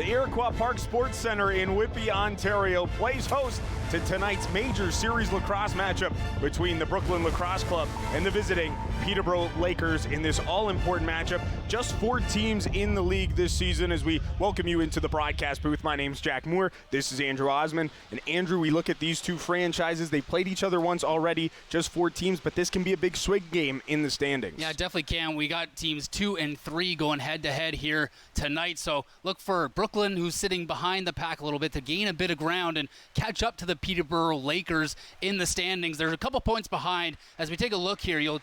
The Iroquois Park Sports Center in Whitby, Ontario plays host to tonight's Major Series Lacrosse matchup between the Brooklin Lacrosse Club and the visiting Peterborough Lakers in this all-important matchup. Just 4 teams in the league this season as we welcome you into the broadcast booth. My name's Jack Moore. This is Andrew Osmond. And Andrew, we look at these two franchises. They played each other once already, just 4 teams, but this can be a big swing game in the standings. Yeah, it definitely can. We got teams 2 and 3 going head-to-head here tonight. So look for Brooklyn, who's sitting behind the pack a little bit, to gain a bit of ground and catch up to the Peterborough Lakers in the standings. There's a couple points behind. As we take a look here, you'll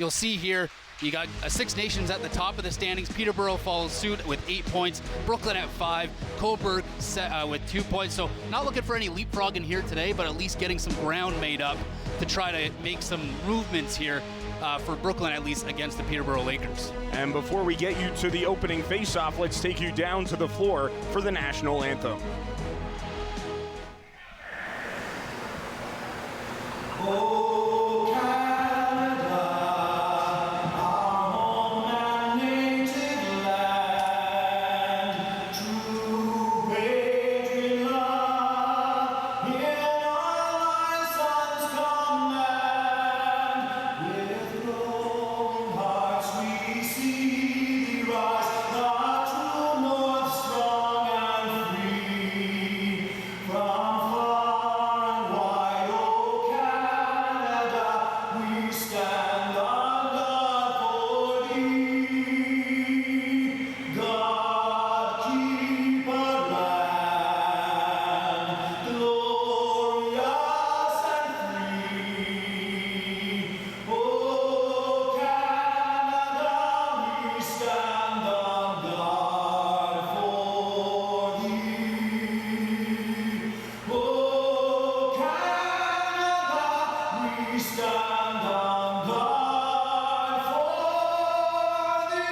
see here you got 6 Nations at the top of the standings. Peterborough follows suit with 8 points. Brooklyn at 5. Coburg with 2 points. So not looking for any leapfrogging here today, but at least getting some ground made up to try to make some movements here for Brooklyn, at least against the Peterborough Lakers. And before we get you to the opening face-off, let's take you down to the floor for the national anthem. Oh, Canada, our home and native land, true patriot love, in our son's command, with glowing hearts we see thee rise, the true north strong and free, from far and wide, oh Canada, we stand on God for thee. God keep our land glorious and free. Oh Canada, we stand on guard for thee. Oh Canada, we stand on guard for thee.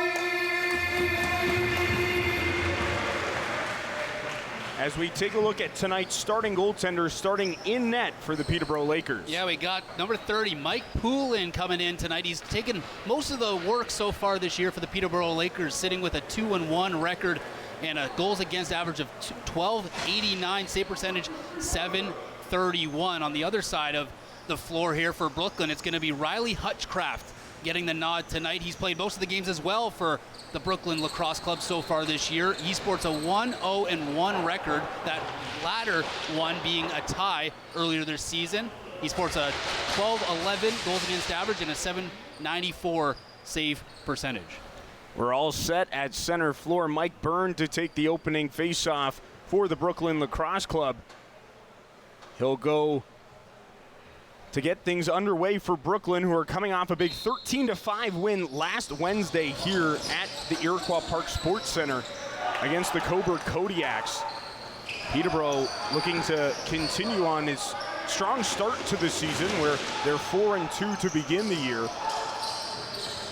As we take a look at tonight's starting goaltenders starting in net for the Peterborough Lakers. Yeah, we got number 30, Mike Poulin, coming in tonight. He's taken most of the work so far this year for the Peterborough Lakers, sitting with a 2-1 record and a goals against average of 12.89, save percentage 7.31. On the other side of the floor here for Brooklyn, it's going to be Riley Hutchcraft getting the nod tonight. He's played most of the games as well for the Brooklyn Lacrosse Club so far this year. He sports a 1-0-1 record, that latter one being a tie earlier this season. He sports a 12.11 goals against average and a 7.94 save percentage. We're all set at center floor. Mike Byrne to take the opening face-off for the Brooklyn Lacrosse Club. He'll go to get things underway for Brooklyn, who are coming off a big 13-5 win last Wednesday here at the Iroquois Park Sports Center against the Coburg Kodiaks. Peterborough looking to continue on his strong start to the season, where they're 4-2 to begin the year.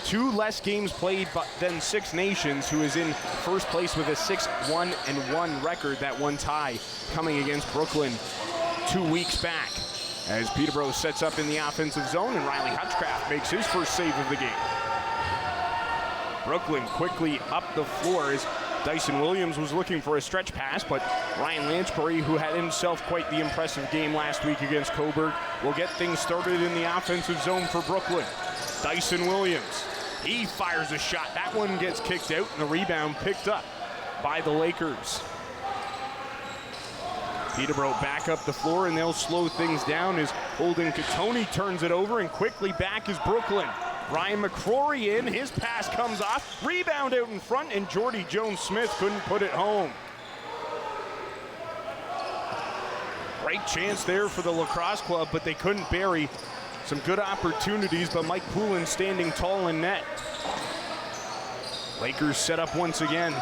2 less games played than 6 Nations, who is in first place with a 6-1-1 record. That one tie coming against Brooklyn 2 weeks back, as Peterborough sets up in the offensive zone and Riley Hutchcraft makes his first save of the game. Brooklyn quickly up the floor as Dyson Williams was looking for a stretch pass, but Ryan Lansbury, who had himself quite the impressive game last week against Coburg, will get things started in the offensive zone for Brooklyn. Dyson Williams, he fires a shot. That one gets kicked out, and the rebound picked up by the Lakers. Peterborough back up the floor, and they'll slow things down as Holden Catoni turns it over, and quickly back is Brooklyn. Ryan McCrory in, his pass comes off, rebound out in front, and Jordy Jones-Smith couldn't put it home. Great chance there for the Lacrosse Club, but they couldn't bury some good opportunities, but Mike Poulin standing tall in net. Lakers set up once again.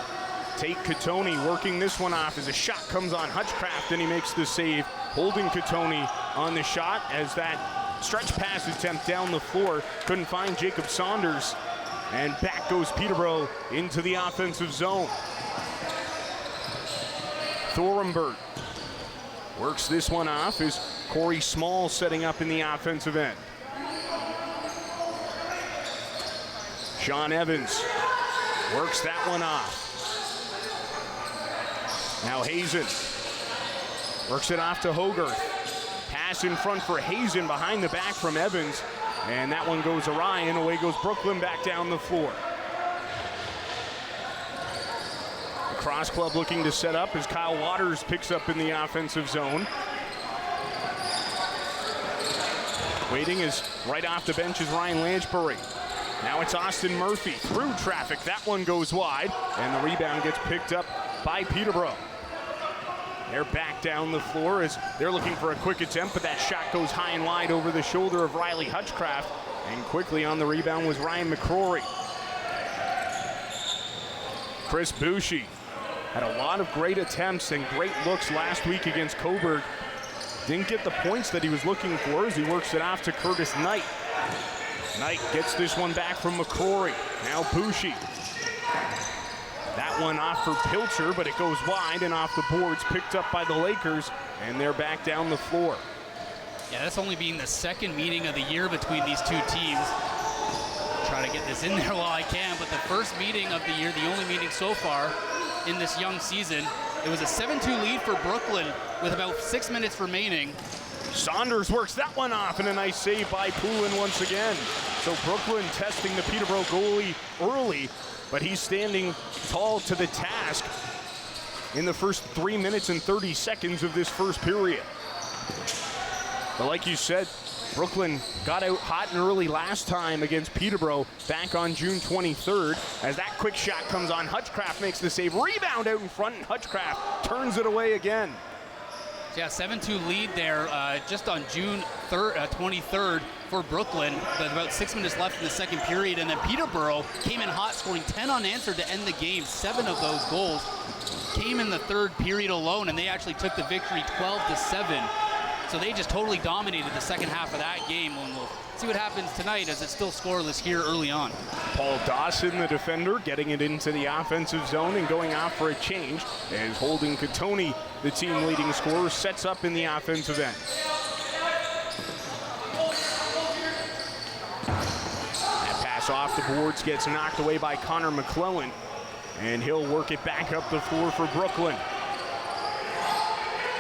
Tate Catoni working this one off as a shot comes on Hutchcraft, and he makes the save. Holding Catoni on the shot as that stretch pass attempt down the floor couldn't find Jacob Saunders, and back goes Peterborough into the offensive zone. Thornburg works this one off as Corey Small setting up in the offensive end. Sean Evans works that one off. Now Hazen works it off to Hogarth. Pass in front for Hazen behind the back from Evans. And that one goes awry, and away goes Brooklyn back down the floor. The Cross Club looking to set up as Kyle Waters picks up in the offensive zone. Waiting is right off the bench is Ryan Lanchbury. Now it's Austin Murphy through traffic. That one goes wide, and the rebound gets picked up by Peterborough. They're back down the floor as they're looking for a quick attempt, but that shot goes high and wide over the shoulder of Riley Hutchcraft, and quickly on the rebound was Ryan McCrory. Chris Bushy had a lot of great attempts and great looks last week against Coburg. Didn't get the points that he was looking for as he works it off to Curtis Knight. Knight gets this one back from McCrory. Now Bushy. That one off for Pilcher, but it goes wide and off the boards, picked up by the Lakers, and they're back down the floor. Yeah, that's only being the second meeting of the year between these two teams. Try to get this in there while I can, but the first meeting of the year, the only meeting so far in this young season, it was a 7-2 lead for Brooklyn with about 6 minutes remaining. Saunders works that one off, and a nice save by Poulin once again. So Brooklyn testing the Peterborough goalie early, but he's standing tall to the task in the first 3 minutes and 30 seconds of this first period. But like you said, Brooklyn got out hot and early last time against Peterborough back on June 23rd. As that quick shot comes on, Hutchcraft makes the save. Rebound out in front, and Hutchcraft turns it away again. Yeah, 7-2 lead there just on June 23rd for Brooklyn, but about 6 minutes left in the second period, and then Peterborough came in hot, scoring 10 unanswered to end the game. 7 of those goals came in the third period alone, and they actually took the victory 12-7. So they just totally dominated the second half of that game, and we'll see what happens tonight as it's still scoreless here early on. Paul Dawson, the defender, getting it into the offensive zone and going off for a change as Holden Katoni, the team leading scorer, sets up in the offensive end. That pass off the boards gets knocked away by Connor McClellan, and he'll work it back up the floor for Brooklyn.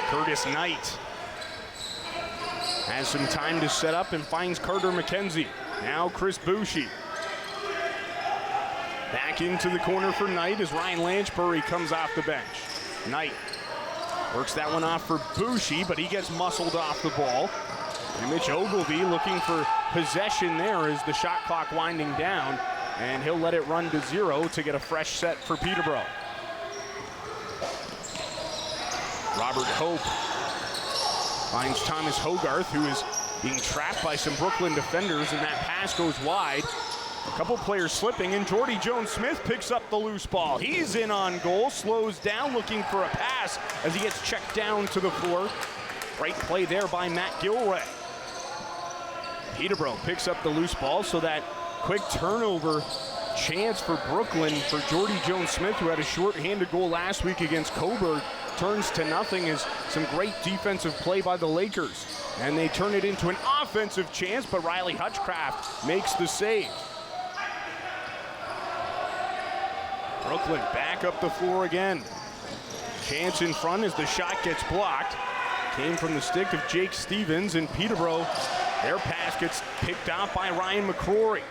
Curtis Knight has some time to set up and finds Carter McKenzie. Now Chris Bushy. Back into the corner for Knight as Ryan Lanchbury comes off the bench. Knight works that one off for Bushy, but he gets muscled off the ball. And Mitch Ogilvie looking for possession there as the shot clock winding down, and he'll let it run to 0 to get a fresh set for Peterborough. Robert Hope finds Thomas Hogarth, who is being trapped by some Brooklyn defenders, and that pass goes wide. A couple players slipping, and Jordy Jones-Smith picks up the loose ball. He's in on goal, slows down, looking for a pass as he gets checked down to the floor. Great play there by Matt Gilray. Peterborough picks up the loose ball, so that quick turnover chance for Brooklyn for Jordy Jones-Smith, who had a short-handed goal last week against Coburg, turns to nothing as some great defensive play by the Lakers. And they turn it into an offensive chance, but Riley Hutchcraft makes the save. Brooklyn back up the floor again. Chance in front as the shot gets blocked. Came from the stick of Jake Stevens, and Peterborough, their pass gets picked out by Ryan McCrory.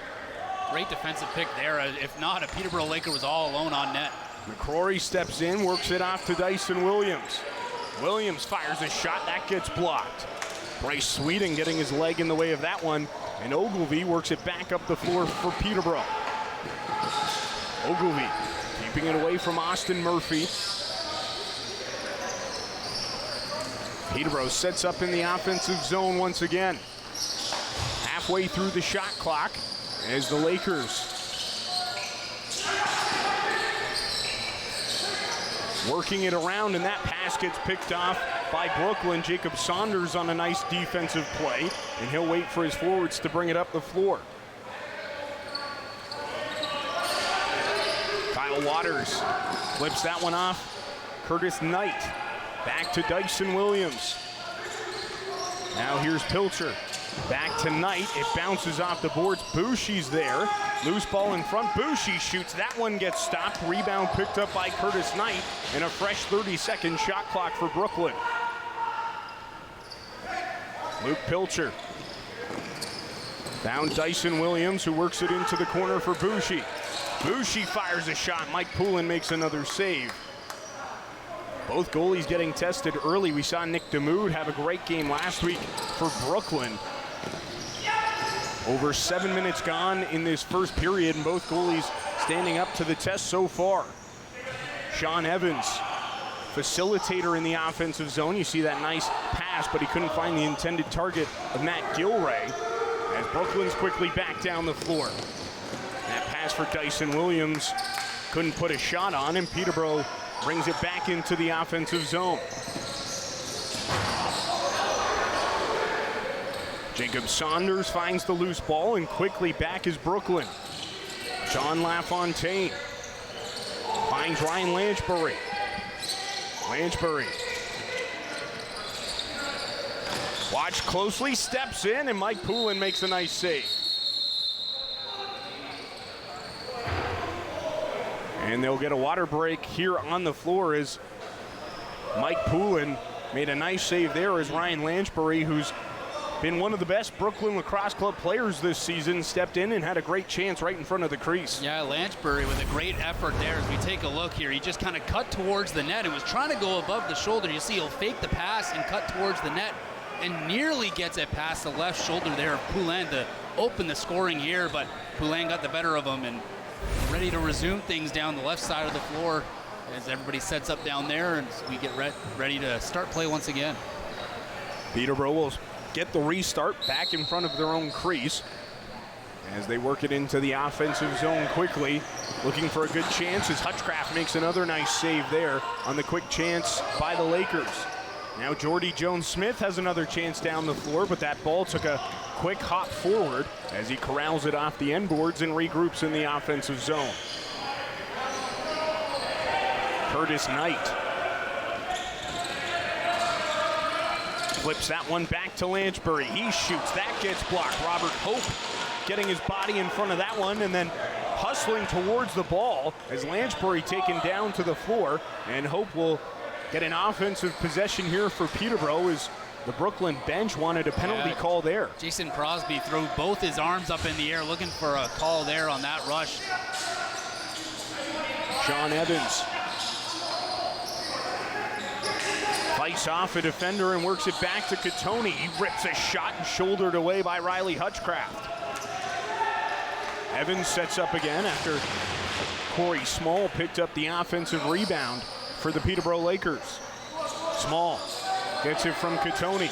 Great defensive pick there. If not, a Peterborough Laker was all alone on net. McCrory steps in, works it off to Dyson Williams. Williams fires a shot, that gets blocked. Bryce Sweeting getting his leg in the way of that one, and Ogilvie works it back up the floor for Peterborough. Ogilvie keeping it away from Austin Murphy. Peterborough sets up in the offensive zone once again. Halfway through the shot clock as the Lakers working it around, and that pass gets picked off by Brooklyn. Jacob Saunders on a nice defensive play, and he'll wait for his forwards to bring it up the floor. Kyle Waters flips that one off. Curtis Knight back to Dyson Williams. Now here's Pilcher. Back to Knight. It bounces off the boards. Bushy's there. Loose ball in front. Bushy shoots. That one gets stopped. Rebound picked up by Curtis Knight. And a fresh 30-second shot clock for Brooklyn. Luke Pilcher. Found Dyson Williams, who works it into the corner for Bushy. Bushy fires a shot. Mike Poulin makes another save. Both goalies getting tested early. We saw Nick DeMood have a great game last week for Brooklyn. Over 7 minutes gone in this first period, and both goalies standing up to the test so far. Sean Evans, facilitator in the offensive zone. You see that nice pass, but he couldn't find the intended target of Matt Gilray as Brooklyn's quickly back down the floor. That pass for Dyson Williams couldn't put a shot on, and Peterborough brings it back into the offensive zone. Jacob Saunders finds the loose ball, and quickly back is Brooklyn. John LaFontaine finds Ryan Lanchbury. Lanchbury. Watch closely, steps in, and Mike Poulin makes a nice save. And they'll get a water break here on the floor as Mike Poulin made a nice save there as Ryan Lanchbury, who's been one of the best Brooklyn Lacrosse Club players this season, stepped in and had a great chance right in front of the crease. Yeah, Lanchbury with a great effort there. As we take a look here, he just kind of cut towards the net and was trying to go above the shoulder. You see he'll fake the pass and cut towards the net and nearly gets it past the left shoulder there of Poulin to open the scoring here, but Poulin got the better of him and ready to resume things down the left side of the floor as everybody sets up down there and we get ready to start play once again. Peterborough will get the restart back in front of their own crease as they work it into the offensive zone quickly, looking for a good chance as Hutchcraft makes another nice save there on the quick chance by the Lakers. Now Jordy Jones-Smith has another chance down the floor, but that ball took a quick hop forward as he corrals it off the end boards and regroups in the offensive zone. Curtis Knight flips that one back to Lanchbury. He shoots. That gets blocked. Robert Hope getting his body in front of that one and then hustling towards the ball as Lanchbury taken down to the floor, and Hope will get an offensive possession here for Peterborough as the Brooklyn bench wanted a penalty call there. Jason Crosby threw both his arms up in the air looking for a call there on that rush. Sean Evans fights off a defender and works it back to Katoni. He rips a shot and shouldered away by Riley Hutchcraft. Evans sets up again after Corey Small picked up the offensive rebound for the Peterborough Lakers. Small gets it from Katoni.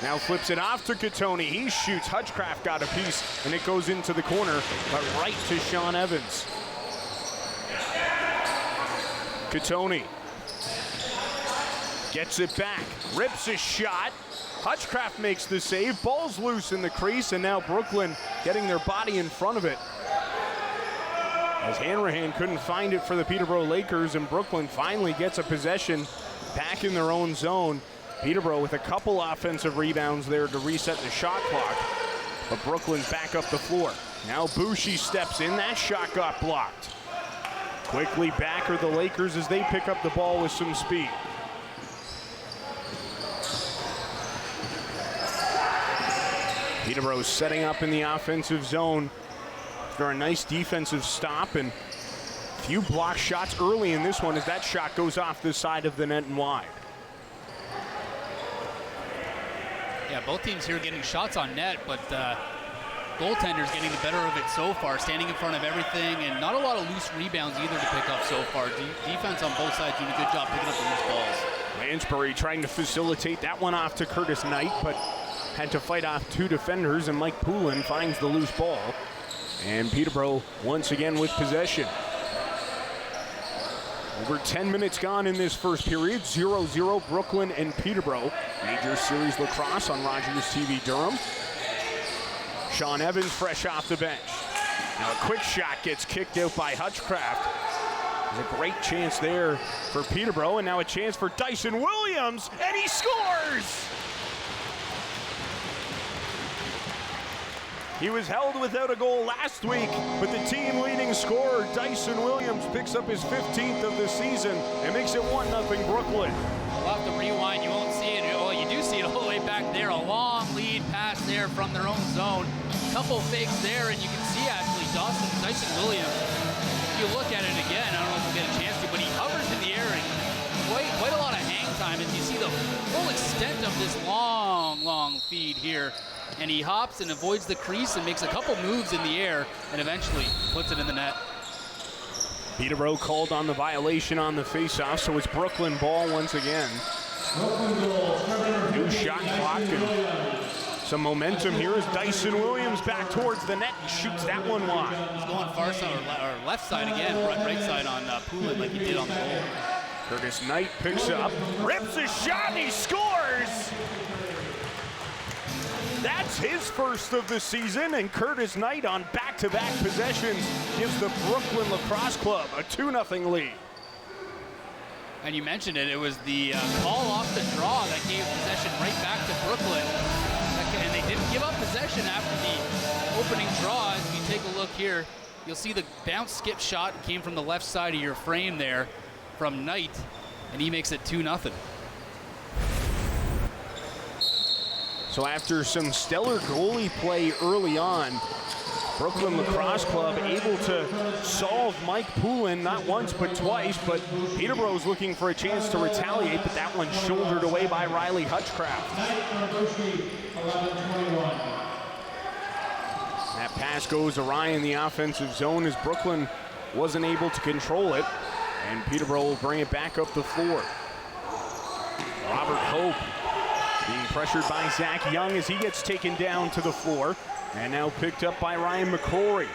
Now flips it off to Katoni. He shoots. Hutchcraft got a piece, and it goes into the corner, but right to Sean Evans. Katoni gets it back, rips a shot. Hutchcraft makes the save. Ball's loose in the crease, and now Brooklyn getting their body in front of it. As Hanrahan couldn't find it for the Peterborough Lakers, and Brooklyn finally gets a possession back in their own zone. Peterborough with a couple offensive rebounds there to reset the shot clock, but Brooklyn's back up the floor. Now Bushy steps in. That shot got blocked. Quickly back are the Lakers as they pick up the ball with some speed. Peterborough setting up in the offensive zone after a nice defensive stop and a few block shots early in this one as that shot goes off the side of the net and wide. Yeah, both teams here getting shots on net, but goaltenders getting the better of it so far, standing in front of everything, and not a lot of loose rebounds either to pick up so far. Defense on both sides doing a good job picking up the loose balls. Lanchbury trying to facilitate that one off to Curtis Knight, but had to fight off two defenders, and Mike Poulin finds the loose ball. And Peterborough once again with possession. Over 10 minutes gone in this first period. 0-0 Brooklyn and Peterborough. Major Series Lacrosse on RogersTV Durham. Sean Evans fresh off the bench. Now a quick shot gets kicked out by Hutchcraft. There's a great chance there for Peterborough, and now a chance for Dyson Williams, and he scores! He was held without a goal last week, but the team leading scorer, Dyson Williams, picks up his 15th of the season and makes it 1-0 Brooklyn. We'll have to rewind. You won't see it. Well, you do see it all the way back there. A long lead pass there from their own zone. Couple fakes there, and you can see actually Dyson Williams. If you look at it again, I don't know if we'll get a chance to, but he hovers in the air and quite a lot of hang time as you see the full extent of this long feed here. And he hops and avoids the crease and makes a couple moves in the air and eventually puts it in the net. Peterborough called on the violation on the faceoff, so it's Brooklyn ball once again. New shot clock and some momentum here as Dyson Williams back towards the net and shoots that one wide. He's going far side or left side again, right side on Poulin like he did on the goal. Curtis Knight picks up, rips a shot, and he scores! That's his first of the season, and Curtis Knight on back-to-back possessions gives the Brooklyn Lacrosse Club a 2-0 lead. And you mentioned it, it was the call off the draw that gave possession right back to Brooklyn. And they didn't give up possession after the opening draw. As you take a look here, you'll see the bounce skip shot came from the left side of your frame there from Knight, and he makes it 2-0. So after some stellar goalie play early on, Brooklyn Lacrosse Club able to solve Mike Poulin not once but twice, but Peterborough's looking for a chance to retaliate, but that one shouldered away by Riley Hutchcraft. That pass goes awry in the offensive zone as Brooklyn wasn't able to control it, and Peterborough will bring it back up the floor. Robert Hope being pressured by Zach Young as he gets taken down to the floor, and now picked up by Ryan McCrory.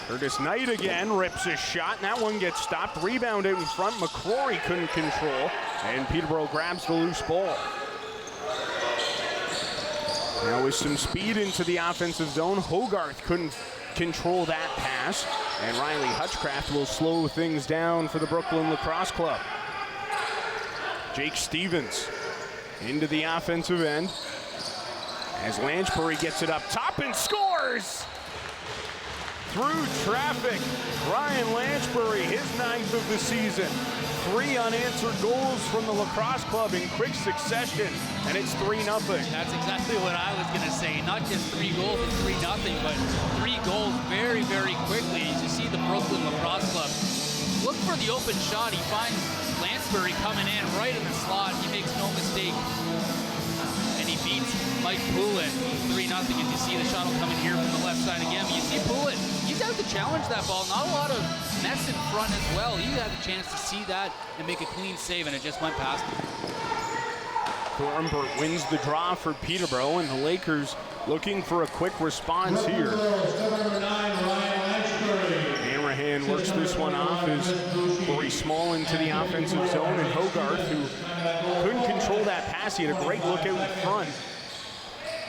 Curtis Knight again rips a shot, and that one gets stopped. Rebound out in front, McCrory couldn't control, and Peterborough grabs the loose ball. Now with some speed into the offensive zone, Hogarth couldn't control that pass, and Riley Hutchcraft will slow things down for the Brooklyn Lacrosse Club. Jake Stevens into the offensive end as Lanchbury gets it up top and scores! Through traffic, Ryan Lanchbury, his 9th of the season. 3 unanswered goals from the Lacrosse Club in quick succession, and it's 3-0. That's exactly what I was going to say. Not just 3 goals and 3-0, but 3 goals very, very quickly. As you see the Brooklyn Lacrosse Club look for the open shot. He finds Lanchbury coming in right in the slot. He makes no mistake. And he beats Mike Poulin 3-0 as you see the shot will come in here from the left side again. But you see Poulin, he's out to challenge that ball. Not a lot of nets in front as well. He had a chance to see that and make a clean save, and it just went past him. Thornbert wins the draw for Peterborough, and the Lakers looking for a quick response here. Hanrahan works this one off as Corey Small into the offensive zone, and Hogarth, who couldn't control that pass. He had a great look out in front.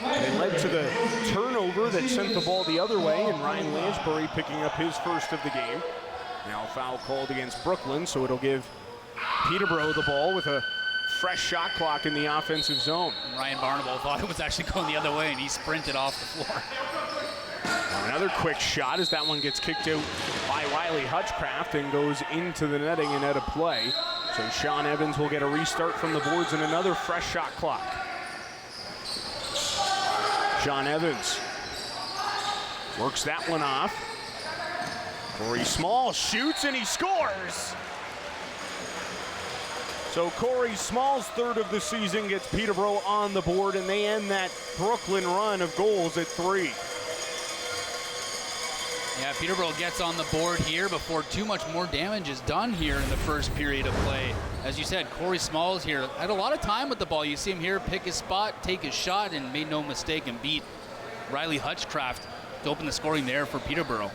It led to the turnover that sent the ball the other way, and Ryan Lanchbury picking up his first of the game. Now a foul called against Brooklyn, so it'll give Peterborough the ball with a fresh shot clock in the offensive zone. And Ryan Barnable thought it was actually going the other way, and he sprinted off the floor. Now another quick shot as that one gets kicked out by Riley Hutchcraft and goes into the netting and out of play. So Sean Evans will get a restart from the boards and another fresh shot clock. Sean Evans works that one off. Corey Small shoots and he scores! So Corey Small's 3rd of the season gets Peterborough on the board, and they end that Brooklyn run of goals at 3. Yeah, Peterborough gets on the board here before too much more damage is done here in the first period of play. As you said, Corey Smalls here had a lot of time with the ball. You see him here pick his spot, take his shot, and made no mistake and beat Riley Hutchcraft to open the scoring there for Peterborough.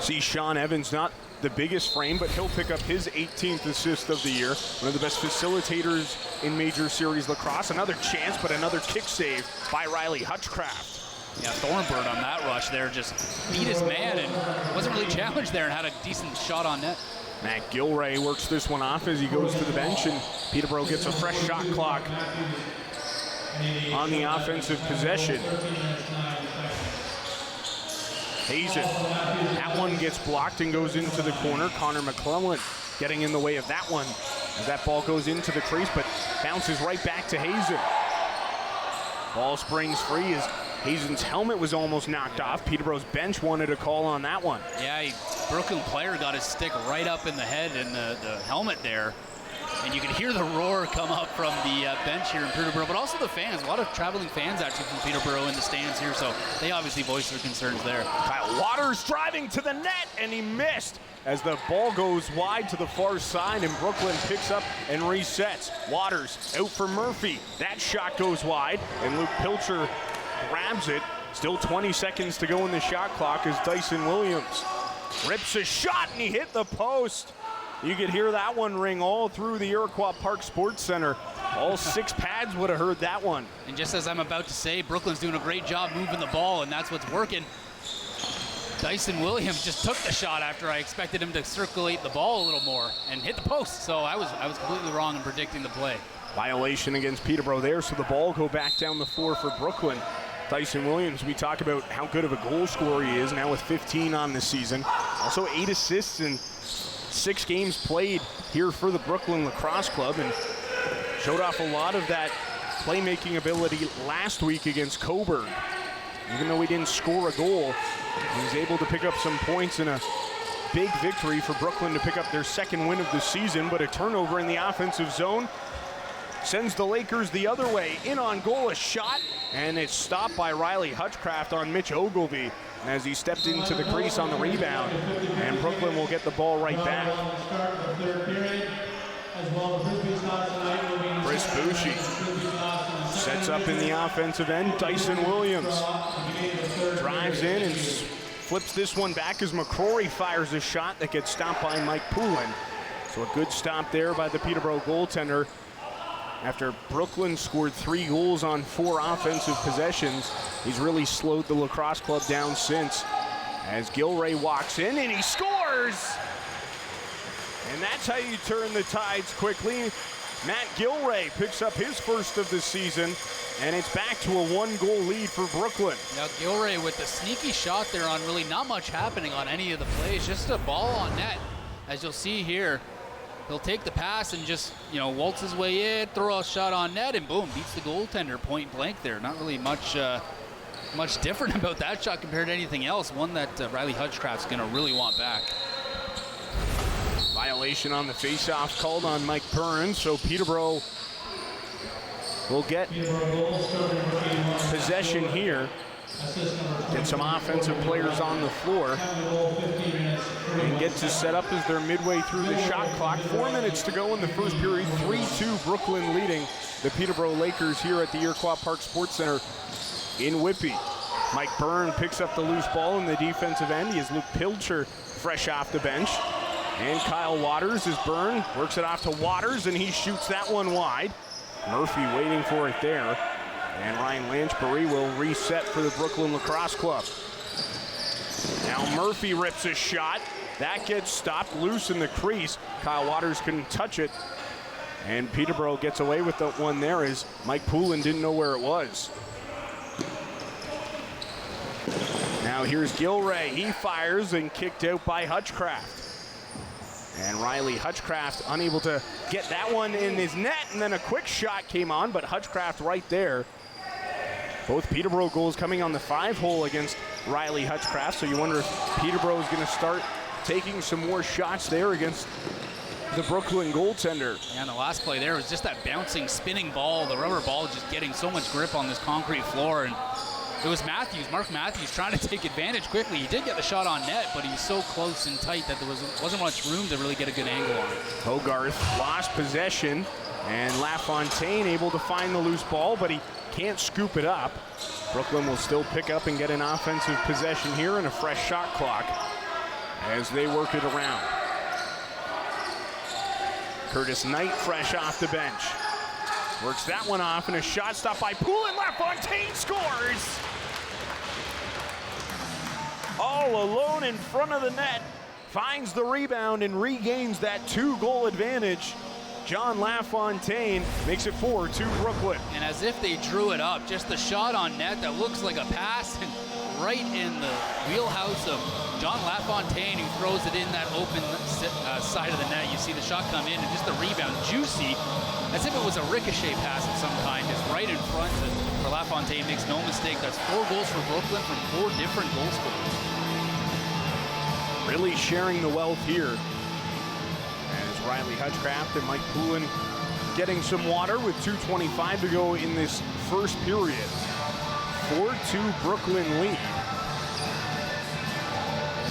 See Sean Evans, not the biggest frame, but he'll pick up his 18th assist of the year. One of the best facilitators in Major Series Lacrosse. Another chance, but another kick save by Riley Hutchcraft. Yeah, Thornbird on that rush there just beat his man and wasn't really challenged there and had a decent shot on net. Matt Gilray works this one off as he goes to the bench, and Peterborough gets a fresh shot clock. on the offensive possession. Hazen, that one gets blocked and goes into the corner. Connor McClellan getting in the way of that one. As that ball goes into the crease, but bounces right back to Hazen. Ball springs free as Hazen's helmet was almost knocked off. Peterborough's bench wanted a call on that one. Yeah, Brooklyn player got his stick right up in the head and the helmet there. And you can hear the roar come up from the bench here in Peterborough, but also the fans. A lot of traveling fans actually from Peterborough in the stands here, so they obviously voiced their concerns there. Kyle Waters driving to the net, and he missed as the ball goes wide to the far side, and Brooklyn picks up and resets. Waters out for Murphy. That shot goes wide, and Luke Pilcher grabs it. Still 20 seconds to go in the shot clock as Dyson Williams rips a shot, and he hit the post. You could hear that one ring all through the Iroquois Park Sports Center. All 6 pads would have heard that one. And just as I'm about to say, Brooklyn's doing a great job moving the ball, and that's what's working. Dyson Williams just took the shot after I expected him to circulate the ball a little more and hit the post. So I was completely wrong in predicting the play. Violation against Peterborough there, so the ball go back down the floor for Brooklyn. Dyson Williams, we talk about how good of a goal scorer he is now with 15 on the season. Also 8 assists in 6 games played here for the Brooklyn Lacrosse Club, and showed off a lot of that playmaking ability last week against Coburn. Even though he didn't score a goal, he was able to pick up some points in a big victory for Brooklyn to pick up their 2nd win of the season, but a turnover in the offensive zone sends the Lakers the other way. In on goal, a shot, and it's stopped by Riley Hutchcraft on Mitch Ogilvie as he stepped into the crease on the rebound, and Brooklyn will get the ball right back. Chris Bushy sets up in the offensive end. Dyson Williams drives in and flips this one back as McCrory fires a shot that gets stopped by Mike Poulin. So a good stop there by the Peterborough goaltender. After Brooklyn scored 3 goals on 4 offensive possessions, he's really slowed the Lacrosse Club down since. As Gilray walks in and he scores! And that's how you turn the tides quickly. Matt Gilray picks up his first of the season, and it's back to a 1-goal lead for Brooklyn. Now Gilray with the sneaky shot there on really not much happening on any of the plays, just a ball on net. As you'll see here, he'll take the pass and just, waltz his way in, throw a shot on net, and boom, beats the goaltender point blank there. Not really much different about that shot compared to anything else. One that Riley Hutchcraft's going to really want back. Violation on the faceoff called on Mike Burns, so Peterborough will get possession here. Get some offensive players on the floor and get to set up as they're midway through the shot clock. 4 minutes to go in the first period. 3-2 Brooklyn leading the Peterborough Lakers here at the Iroquois Park Sports Center in Whitby. Mike Byrne picks up the loose ball in the defensive end. He has Luke Pilcher fresh off the bench. And Kyle Waters as Byrne works it off to Waters, and he shoots that one wide. Murphy waiting for it there. And Ryan Lanchbury will reset for the Brooklyn Lacrosse Club. Now Murphy rips a shot. That gets stopped loose in the crease. Kyle Waters couldn't touch it. And Peterborough gets away with the one there as Mike Poulin didn't know where it was. Now here's Gilray. He fires and kicked out by Hutchcraft. And Riley Hutchcraft unable to get that one in his net, and then a quick shot came on, but Hutchcraft right there. Both Peterborough goals coming on the 5-hole against Riley Hutchcraft, so you wonder if Peterborough is going to start taking some more shots there against the Brooklyn goaltender. Yeah, and the last play there was just that bouncing, spinning ball, the rubber ball just getting so much grip on this concrete floor, and it was Mark Matthews, trying to take advantage quickly. He did get the shot on net, but he was so close and tight that there wasn't much room to really get a good angle on it. Hogarth lost possession, and LaFontaine able to find the loose ball, but he can't scoop it up. Brooklyn will still pick up and get an offensive possession here and a fresh shot clock as they work it around. Curtis Knight fresh off the bench. Works that one off, and a shot stop by Poulin. LaFontaine scores! All alone in front of the net. Finds the rebound and regains that 2-goal advantage. John LaFontaine makes it 4-2 Brooklyn. And as if they drew it up, just the shot on net that looks like a pass and right in the wheelhouse of John LaFontaine, who throws it in that open side of the net. You see the shot come in and just the rebound, juicy, as if it was a ricochet pass of some kind, just right in front for LaFontaine. Makes no mistake, that's 4 goals for Brooklyn from 4 different goal scorers. Really sharing the wealth here. As Riley Hutchcraft and Mike Poulin getting some water with 2:25 to go in this first period. 4-2 Brooklyn lead.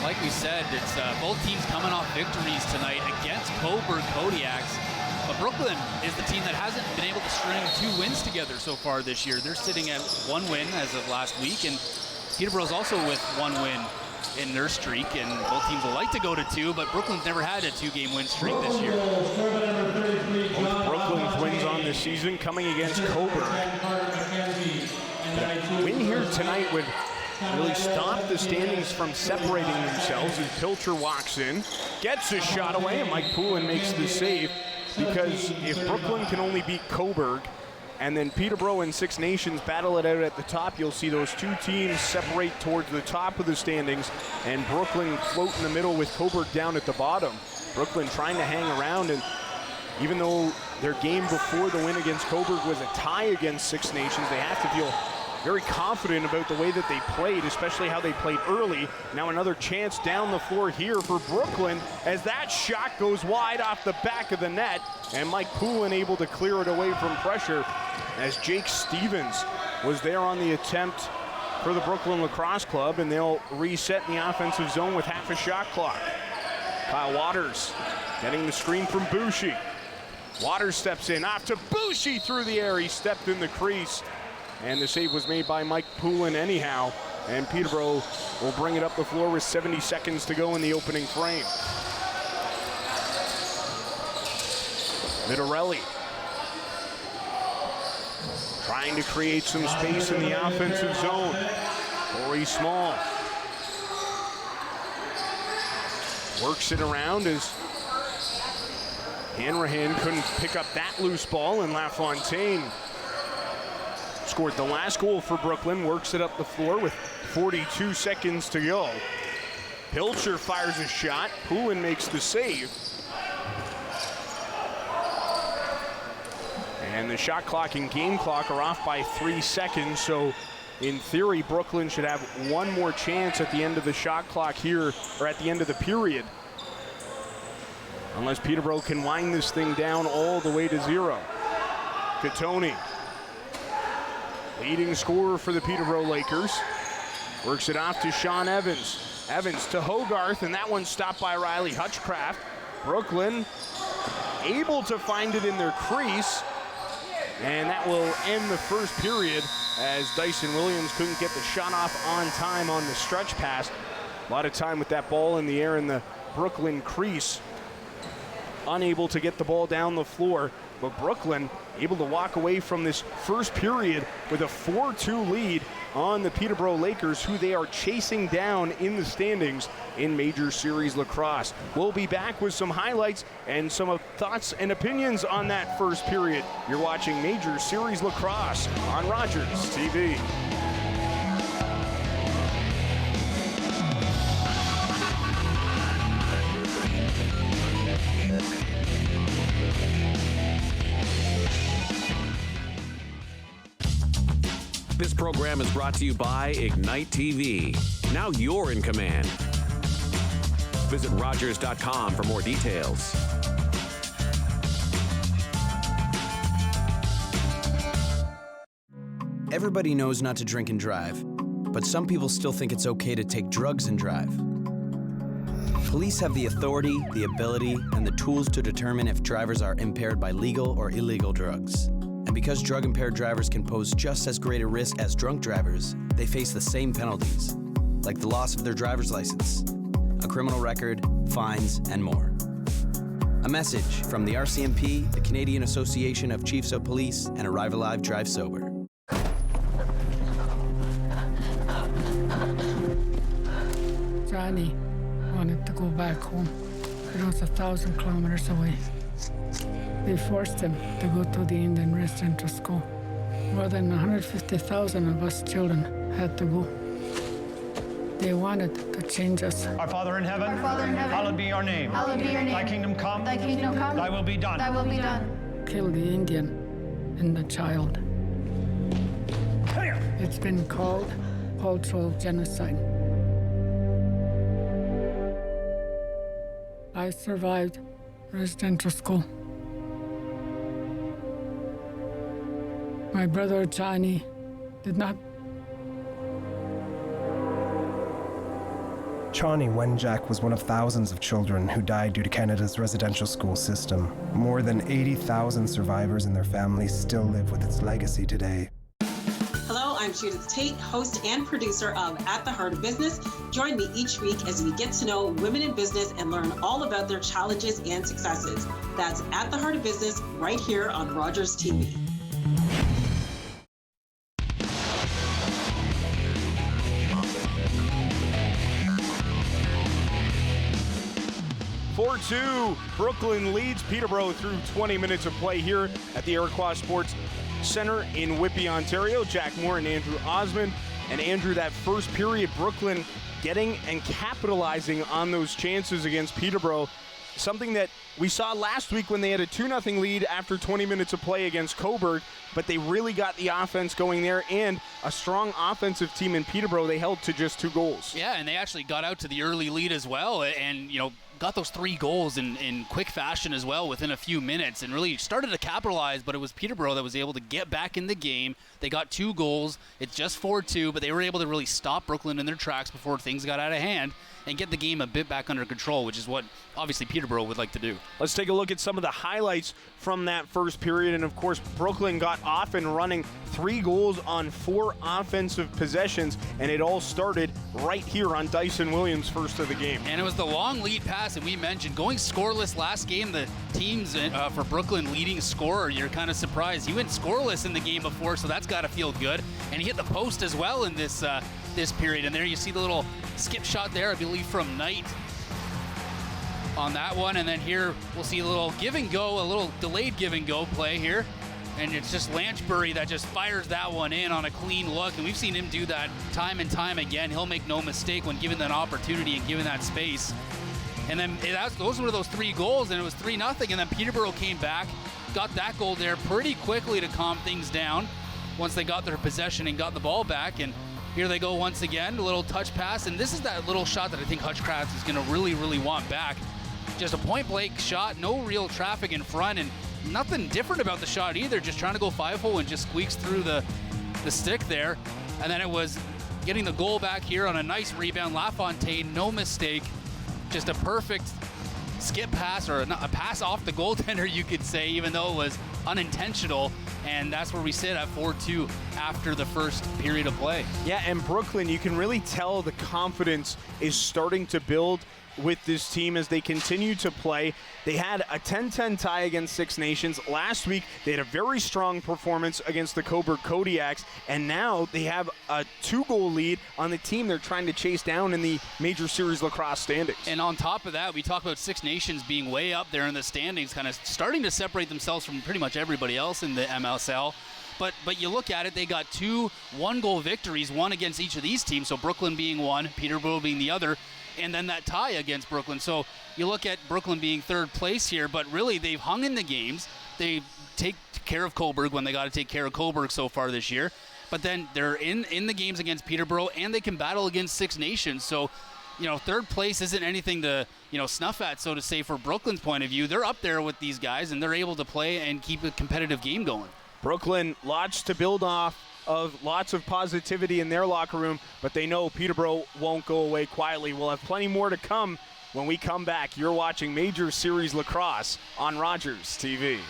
Like we said, it's both teams coming off victories tonight against Coburg Kodiaks. But Brooklyn is the team that hasn't been able to string 2 wins together so far this year. They're sitting at 1 win as of last week, and Peterborough's also with 1 win in their streak, and both teams would like to go to 2, but Brooklyn's never had a 2-game win streak this year. Both Brooklyn's wins on this season coming against Coburg. The win here tonight would really stop the standings from separating themselves as Pilcher walks in, gets a shot away, and Mike Poulin makes the save, because if Brooklyn can only beat Coburg and then Peterborough and Six Nations battle it out at the top, you'll see those 2 teams separate towards the top of the standings and Brooklyn float in the middle with Coburg down at the bottom. Brooklyn trying to hang around, and even though their game before the win against Coburg was a tie against Six Nations, they have to feel very confident about the way that they played, especially how they played early. Now another chance down the floor here for Brooklyn as that shot goes wide off the back of the net, and Mike Poulin able to clear it away from pressure as Jake Stevens was there on the attempt for the Brooklyn Lacrosse Club, and they'll reset in the offensive zone with half a shot clock. Kyle Waters getting the screen from Bushy. Waters steps in, off to Bushy through the air. He stepped in the crease, and the save was made by Mike Poulin anyhow, and Peterborough will bring it up the floor with 70 seconds to go in the opening frame. Mitarelli trying to create some space in the offensive zone. Corey Small works it around as Hanrahan couldn't pick up that loose ball, and LaFontaine scored the last goal for Brooklyn, works it up the floor with 42 seconds to go. Pilcher fires a shot, Poulin makes the save. And the shot clock and game clock are off by 3 seconds, so in theory, Brooklyn should have 1 more chance at the end of the shot clock here, or at the end of the period, unless Peterborough can wind this thing down all the way to 0. Katoni, leading scorer for the Peterborough Lakers, works it off to Sean Evans. Evans to Hogarth, and that one stopped by Riley Hutchcraft. Brooklyn able to find it in their crease, and that will end the first period as Dyson Williams couldn't get the shot off on time on the stretch pass. A lot of time with that ball in the air in the Brooklyn crease. Unable to get the ball down the floor, but Brooklyn able to walk away from this first period with a 4-2 lead on the Peterborough Lakers, who they are chasing down in the standings in Major Series Lacrosse. We'll be back with some highlights and some thoughts and opinions on that first period. You're watching Major Series Lacrosse on Rogers TV. This program is brought to you by Ignite TV. Now you're in command. Visit Rogers.com for more details. Everybody knows not to drink and drive, but some people still think it's okay to take drugs and drive. Police have the authority, the ability, and the tools to determine if drivers are impaired by legal or illegal drugs. And because drug-impaired drivers can pose just as great a risk as drunk drivers, they face the same penalties, like the loss of their driver's license, a criminal record, fines, and more. A message from the RCMP, the Canadian Association of Chiefs of Police, and Arrive Alive, Drive Sober. Johnny wanted to go back home. It was 1,000 kilometers away. They forced him to go to the Indian residential school. More than 150,000 of us children had to go. They wanted to change us. Our Father in heaven, hallowed be your name. Hallowed be your name. Thy kingdom come, Thy kingdom come. thy will be done. Thy will be done. Kill the Indian and the child. It's been called cultural genocide. I survived residential school. My brother Johnny did not. Chani Wenjack was one of thousands of children who died due to Canada's residential school system. More than 80,000 survivors and their families still live with its legacy today. Hello, I'm Judith Tate, host and producer of At the Heart of Business. Join me each week as we get to know women in business and learn all about their challenges and successes. That's At the Heart of Business right here on Rogers TV. 4-2, Brooklin leads Peterborough through 20 minutes of play here at the Iroquois Sports Center in Whitby, Ontario. Jack Moore and Andrew Osmond. And Andrew, that first period, Brooklin getting and capitalizing on those chances against Peterborough. Something that we saw last week when they had a 2-0 lead after 20 minutes of play against Coburg, but they really got the offense going there, and a strong offensive team in Peterborough. They held to just 2 goals. Yeah, and they actually got out to the early lead as well, and, you know, got those 3 goals in quick fashion as well within a few minutes, and really started to capitalize, but it was Peterborough that was able to get back in the game. They got 2 goals. It's just 4-2, but they were able to really stop Brooklyn in their tracks before things got out of hand and get the game a bit back under control, which is what obviously Peterborough would like to do. Let's take a look at some of the highlights from that first period. And of course, Brooklyn got off and running, 3 goals on 4 offensive possessions, and it all started right here on Dyson Williams' first of the game. And it was the long lead pass that we mentioned. Going scoreless last game, the teams for Brooklyn leading scorer, you're kind of surprised. He went scoreless in the game before, so that's got to feel good. And he hit the post as well in this period. And there you see the little skip shot there, I believe, from Knight on that one. And then here we'll see a little give and go, a little delayed give and go play here. And it's just Lanchbury that just fires that one in on a clean look. And we've seen him do that time and time again. He'll make no mistake when given that opportunity and given that space. And then those were those 3 goals, and it was 3-0. And then Peterborough came back, got that goal there pretty quickly to calm things down once they got their possession and got the ball back. And here they go once again, a little touch pass. And this is that little shot that I think Hutchcraft is going to really, really want back. Just a point-blank shot, no real traffic in front, and nothing different about the shot either. Just trying to go 5-hole and just squeaks through the stick there. And then it was getting the goal back here on a nice rebound. LaFontaine, no mistake. Just a perfect skip pass, or a pass off the goaltender, you could say, even though it was unintentional. And that's where we sit at 4-2 after the first period of play. Yeah, and Brooklyn, you can really tell the confidence is starting to build with this team as they continue to play. They had a 10-10 tie against Six Nations. Last week, they had a very strong performance against the Coburg Kodiaks, and now they have a 2-goal lead on the team they're trying to chase down in the Major Series Lacrosse standings. And on top of that, we talk about Six Nations being way up there in the standings, kind of starting to separate themselves from pretty much everybody else in the MSL. But you look at it, they got 2 one-goal victories, one against each of these teams, so Brooklyn being one, Peterborough being the other, and then that tie against Brooklyn. So you look at Brooklyn being 3rd place here, but really they've hung in the games. They take care of Coburg when they got to take care of Coburg so far this year. But then they're in the games against Peterborough, and they can battle against Six Nations. So, you know, 3rd place isn't anything to, you know, snuff at, so to say, for Brooklyn's point of view. They're up there with these guys, and they're able to play and keep a competitive game going. Brooklyn, lots to build off of, lots of positivity in their locker room, but they know Peterborough won't go away quietly. We'll have plenty more to come when we come back. You're watching Major Series Lacrosse on Rogers TV.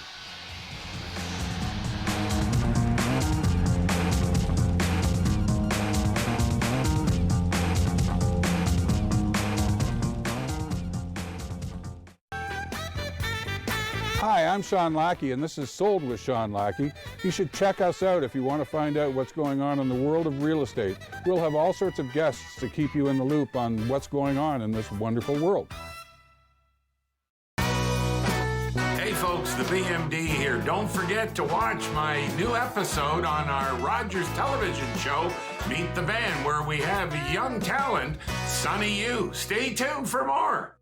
Hi, I'm Sean Lackey, and this is Sold with Sean Lackey. You should check us out if you want to find out what's going on in the world of real estate. We'll have all sorts of guests to keep you in the loop on what's going on in this wonderful world. Hey folks, the BMD here. Don't forget to watch my new episode on our Rogers television show, Meet the Band, where we have young talent, Sonny Yu. Stay tuned for more.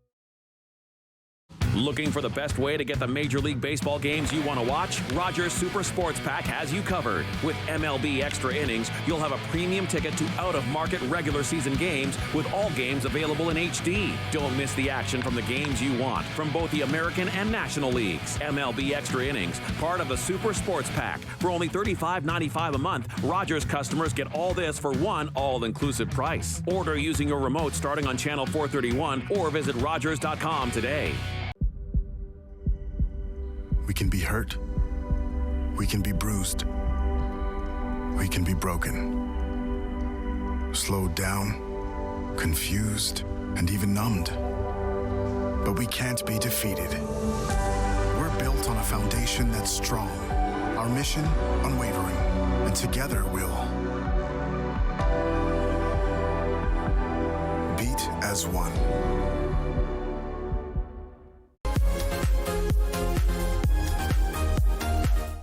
Looking for the best way to get the Major League Baseball games you want to watch? Rogers Super Sports Pack has you covered. With MLB Extra Innings, you'll have a premium ticket to out-of-market regular season games with all games available in HD. Don't miss the action from the games you want from both the American and National Leagues. MLB Extra Innings, part of the Super Sports Pack. For only $35.95 a month, Rogers customers get all this for one all-inclusive price. Order using your remote starting on channel 431 or visit Rogers.com today. We can be hurt. We can be bruised. We can be broken. Slowed down, confused, and even numbed. But we can't be defeated. We're built on a foundation that's strong. Our mission, unwavering. And together we'll beat as one.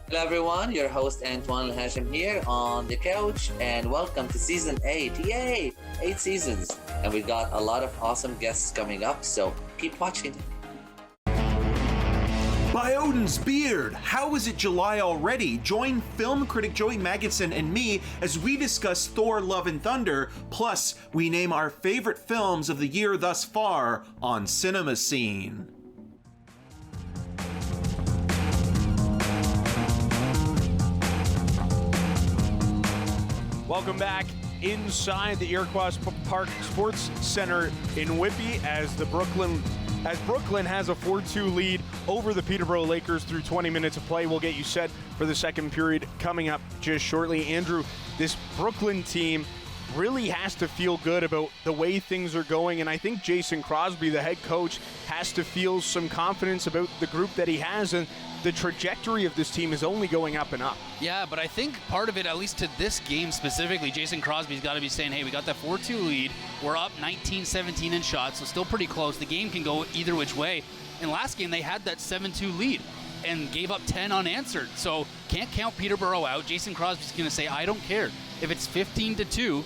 Hello everyone, your host Antoine Hashim here on the couch, and welcome to season 8. Yay! 8 seasons, and we've got a lot of awesome guests coming up, so keep watching. By Odin's beard, how is it July already? Join film critic Joey Magidson and me as we discuss Thor: Love and Thunder, plus we name our favorite films of the year thus far on Cinema Scene. Welcome back inside the Iroquois Park Sports Center in Whitby as Brooklyn has a 4-2 lead over the Peterborough Lakers through 20 minutes of play. We'll get you set for the second period coming up just shortly. Andrew, this Brooklyn team really has to feel good about the way things are going, and I think Jason Crosby, the head coach, has to feel some confidence about the group that he has, and the trajectory of this team is only going up and up. Yeah, but I think part of it, at least to this game specifically, Jason Crosby's got to be saying, hey, we got that 4-2 lead. We're up 19-17 in shots, so still pretty close. The game can go either which way. And last game, they had that 7-2 lead and gave up 10 unanswered. So can't count Peterborough out. Jason Crosby's going to say, I don't care. If it's 15-2,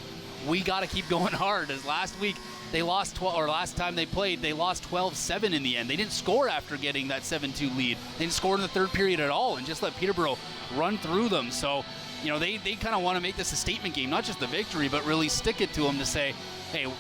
we got to keep going hard. As last week, they lost 12, or last time they played, they lost 12-7 in the end. They didn't score after getting that 7-2 lead. They didn't score in the third period at all and just let Peterborough run through them. So, you know, they kind of want to make this a statement game, not just the victory, but really stick it to them to say, hey,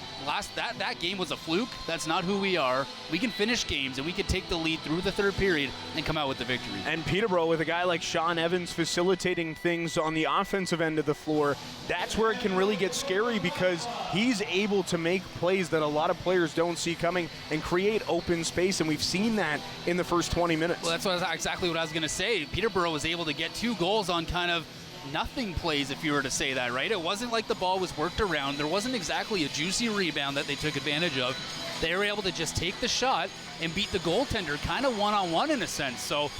that game was a fluke. That's not who we are. We can finish games, and we can take the lead through the third period and come out with the victory. And Peterborough, with a guy like Sean Evans facilitating things on the offensive end of the floor, that's where it can really get scary because he's able to make plays that a lot of players don't see coming and create open space, and we've seen that in the first 20 minutes. Well, that's exactly what I was going to say. Peterborough was able to get 2 goals on kind of nothing plays, if you were to say that, right? It wasn't like the ball was worked around. There wasn't exactly a juicy rebound that they took advantage of. They were able to just take the shot and beat the goaltender kind of one-on-one in a sense. So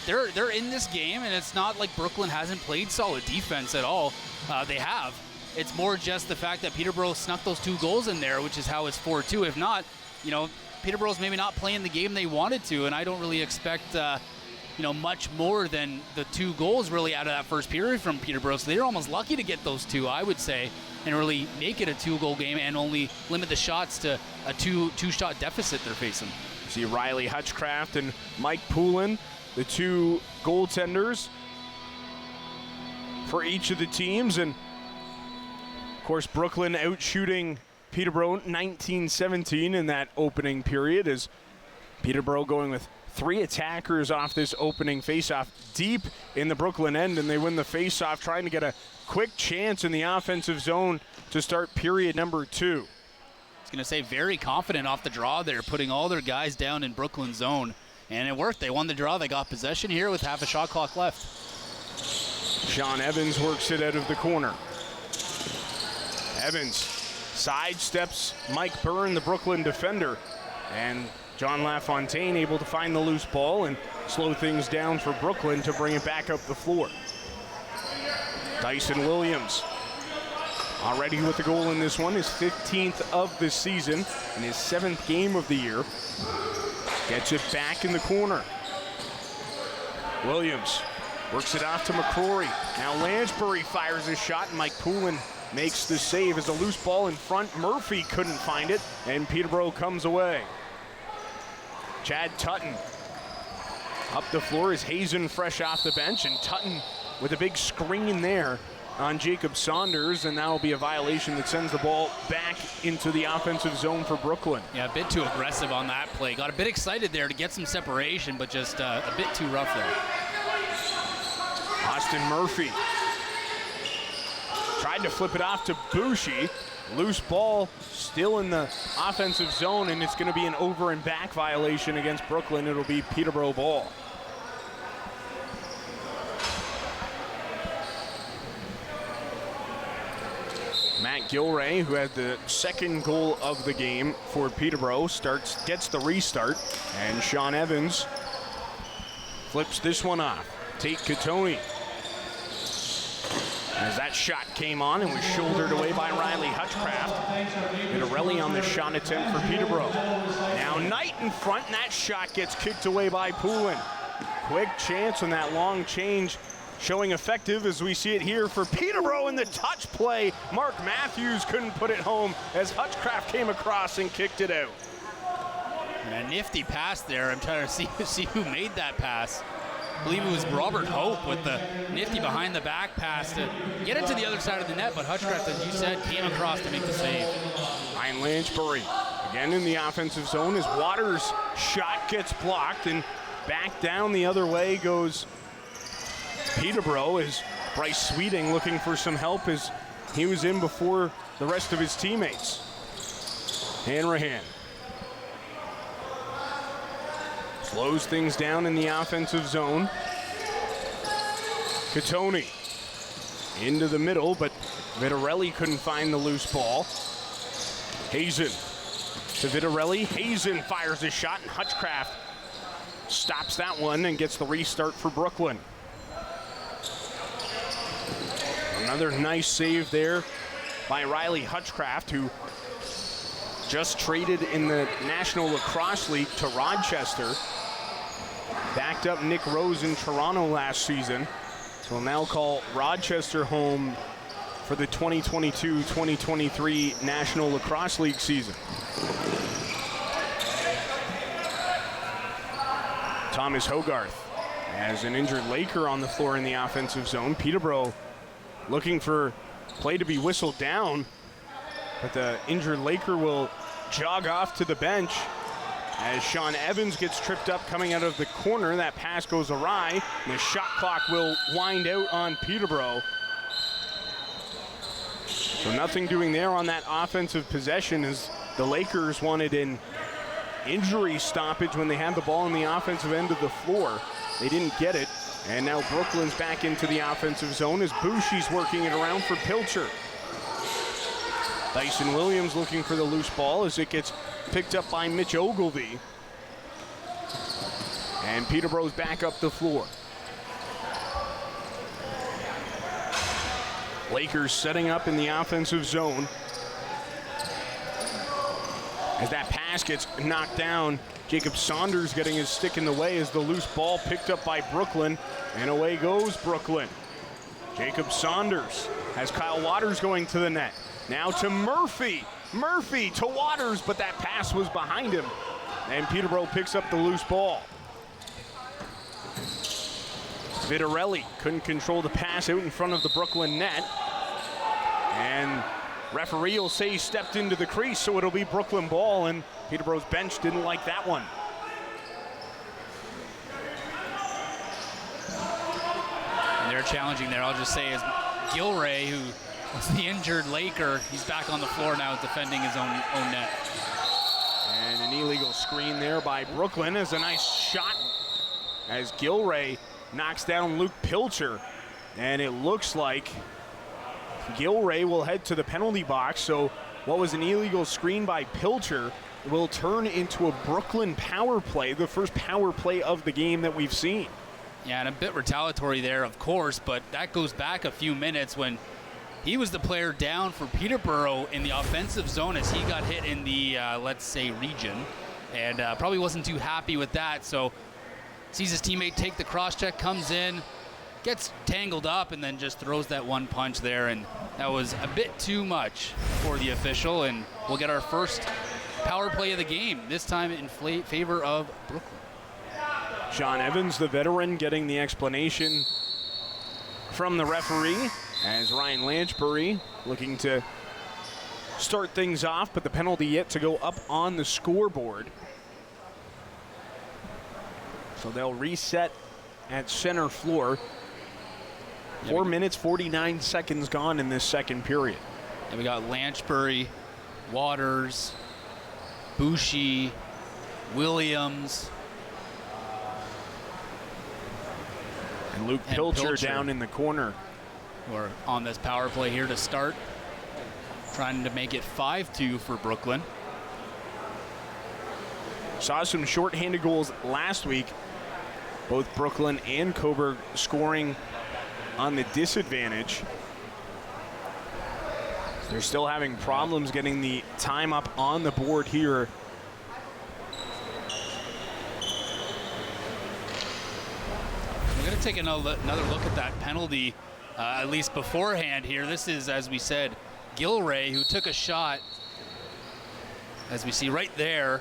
they're in this game, and it's not like Brooklyn hasn't played solid defense at all. They have. It's more just the fact that Peterborough snuck those 2 goals in there, which is how it's 4-2. If not, you know, Peterborough's maybe not playing the game they wanted to, and I don't really expect much more than the 2 goals really out of that first period from Peterborough. So they're almost lucky to get those 2, I would say, and really make it a 2-goal game and only limit the shots to a two-shot deficit they're facing. See Riley Hutchcraft and Mike Poulin, the 2 goaltenders for each of the teams. And, of course, Brooklyn out-shooting Peterborough 19-17 in that opening period as Peterborough going with 3 attackers off this opening faceoff deep in the Brooklyn end, and they win the faceoff, trying to get a quick chance in the offensive zone to start period number 2. I was going to say very confident off the draw there, putting all their guys down in Brooklyn zone, and it worked. They won the draw. They got possession here with half a shot clock left. Sean Evans works it out of the corner. Evans sidesteps Mike Byrne, the Brooklyn defender, and John LaFontaine able to find the loose ball and slow things down for Brooklyn to bring it back up the floor. Dyson Williams already with the goal in this one, his 15th of the season and his 7th game of the year. Gets it back in the corner. Williams works it off to McCrory. Now Lansbury fires a shot, and Mike Poulin makes the save as a loose ball in front. Murphy couldn't find it, and Peterborough comes away. Chad Tutton up the floor is Hazen fresh off the bench, and Tutton with a big screen there on Jacob Saunders, and that will be a violation that sends the ball back into the offensive zone for Brooklyn. Yeah, a bit too aggressive on that play. Got a bit excited there to get some separation, but just a bit too rough there. Austin Murphy tried to flip it off to Bushy. Loose ball still in the offensive zone, and it's going to be an over and back violation against Brooklyn. It'll be Peterborough ball. Matt Gilray, who had the second goal of the game for Peterborough, gets the restart, and Sean Evans flips this one off. Tate Katoni, as that shot came on and was shouldered away by Riley Hutchcraft. Vitarelli on the shot attempt for Peterborough. Now Knight in front, and that shot gets kicked away by Poulin. Quick chance on that long change, showing effective as we see it here for Peterborough in the touch play. Mark Matthews couldn't put it home as Hutchcraft came across and kicked it out. And a nifty pass there. I'm trying to see who made that pass. I believe it was Robert Hope with the nifty behind the back pass to get it to the other side of the net, but Hutchcraft, as you said, came across to make the save. Ryan Lansbury again in the offensive zone as Waters' shot gets blocked, and back down the other way goes Peterborough as Bryce Sweeting looking for some help as he was in before the rest of his teammates. Hanrahan slows things down in the offensive zone. Katoni into the middle, but Vitarelli couldn't find the loose ball. Hazen to Vitarelli. Hazen fires a shot, and Hutchcraft stops that one and gets the restart for Brooklyn. Another nice save there by Riley Hutchcraft, who just traded in the National Lacrosse League to Rochester. Backed up Nick Rose in Toronto last season. So we'll now call Rochester home for the 2022-2023 National Lacrosse League season. Thomas Hogarth has an injured Laker on the floor in the offensive zone. Peterborough looking for play to be whistled down, but the injured Laker will jog off to the bench as Sean Evans gets tripped up coming out of the corner. That pass goes awry, and the shot clock will wind out on Peterborough. So nothing doing there on that offensive possession as the Lakers wanted an injury stoppage when they had the ball in the offensive end of the floor. They didn't get it, and now Brooklyn's back into the offensive zone as Bushy's working it around for Pilcher. Dyson Williams looking for the loose ball as it gets picked up by Mitch Ogilvie. And Peterborough's back up the floor. Lakers setting up in the offensive zone. As that pass gets knocked down, Jacob Saunders getting his stick in the way as the loose ball picked up by Brooklyn, and away goes Brooklyn. Jacob Saunders has Kyle Waters going to the net. Now to Murphy. Murphy to Waters, but that pass was behind him. And Peterborough picks up the loose ball. Vitarelli couldn't control the pass out in front of the Brooklyn net. And referee will say he stepped into the crease, so it'll be Brooklyn ball, and Peterborough's bench didn't like that one. And they're challenging there, I'll just say, is Gilray, who was the injured Laker. He's back on the floor now defending his own net. And an illegal screen there by Brooklyn is a nice shot as Gilray knocks down Luke Pilcher. And it looks like Gilray will head to the penalty box. So what was an illegal screen by Pilcher will turn into a Brooklyn power play, the first power play of the game that we've seen. Yeah, and a bit retaliatory there, of course, but that goes back a few minutes when he was the player down for Peterborough in the offensive zone as he got hit in the, let's say, region, and probably wasn't too happy with that. So sees his teammate take the cross check, comes in, gets tangled up, and then just throws that one punch there, and that was a bit too much for the official, and we'll get our first power play of the game, this time in favor of Brooklyn. Sean Evans, the veteran, getting the explanation from the referee, as Ryan Lanchbury looking to start things off, but the penalty yet to go up on the scoreboard. So they'll reset at center floor. 4 minutes, 49 seconds gone in this second period. And we got Lanchbury, Waters, Bushy, Williams, and Luke Pilcher down in the corner. We're on this power play here to start, trying to make it 5-2 for Brooklyn. Saw some shorthanded goals last week. Both Brooklyn and Coburg scoring on the disadvantage. They're still having problems getting the time up on the board here. We're going to take another look at that penalty, at least beforehand here. This is, as we said, Gilray, who took a shot, as we see right there.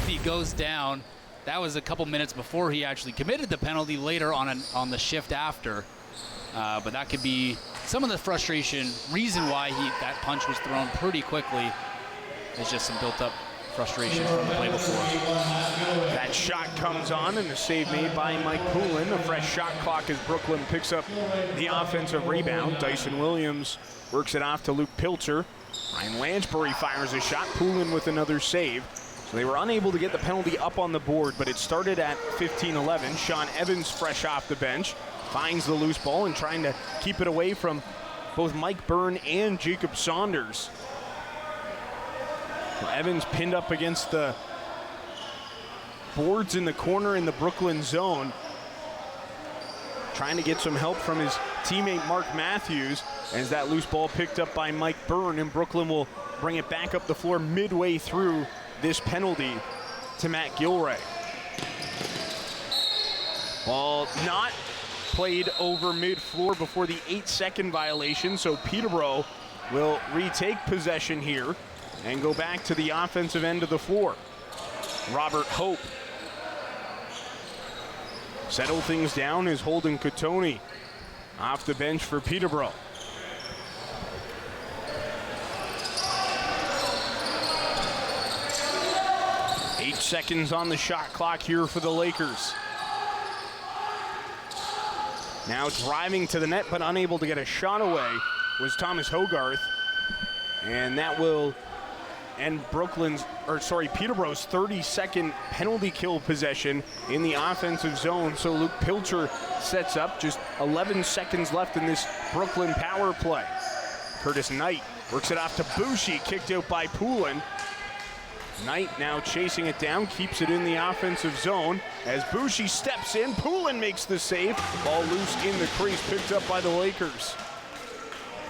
He goes down. That was a couple minutes before he actually committed the penalty, later on the shift after. But that could be some of the frustration, reason why that punch was thrown pretty quickly. There's just some built-up frustration from the play before. That shot comes on, and a save made by Mike Poulin. A fresh shot clock as Brooklyn picks up the offensive rebound. Dyson Williams works it off to Luke Pilcher. Ryan Lanchbury fires a shot. Poulin with another save. So they were unable to get the penalty up on the board, but it started at 15-11. Sean Evans, fresh off the bench, finds the loose ball and trying to keep it away from both Mike Byrne and Jacob Saunders. So Evans pinned up against the boards in the corner in the Brooklyn zone, trying to get some help from his teammate Mark Matthews, as that loose ball picked up by Mike Byrne, and Brooklyn will bring it back up the floor midway through this penalty to Matt Gilray. Ball not played over mid-floor before the 8-second violation, so Peterborough will retake possession here and go back to the offensive end of the floor. Robert Hope settle things down as Holden Cotoni off the bench for Peterborough. Eight seconds on the shot clock here for the Lakers. Now driving to the net but unable to get a shot away was Thomas Hogarth. And that will end Peterborough's 30-second penalty kill possession in the offensive zone. So Luke Pilcher sets up, just 11 seconds left in this Brooklyn power play. Curtis Knight works it off to Bushy, kicked out by Poulin. Knight now chasing it down, keeps it in the offensive zone. As Bushy steps in, Poulin makes the save. Ball loose in the crease, picked up by the Lakers.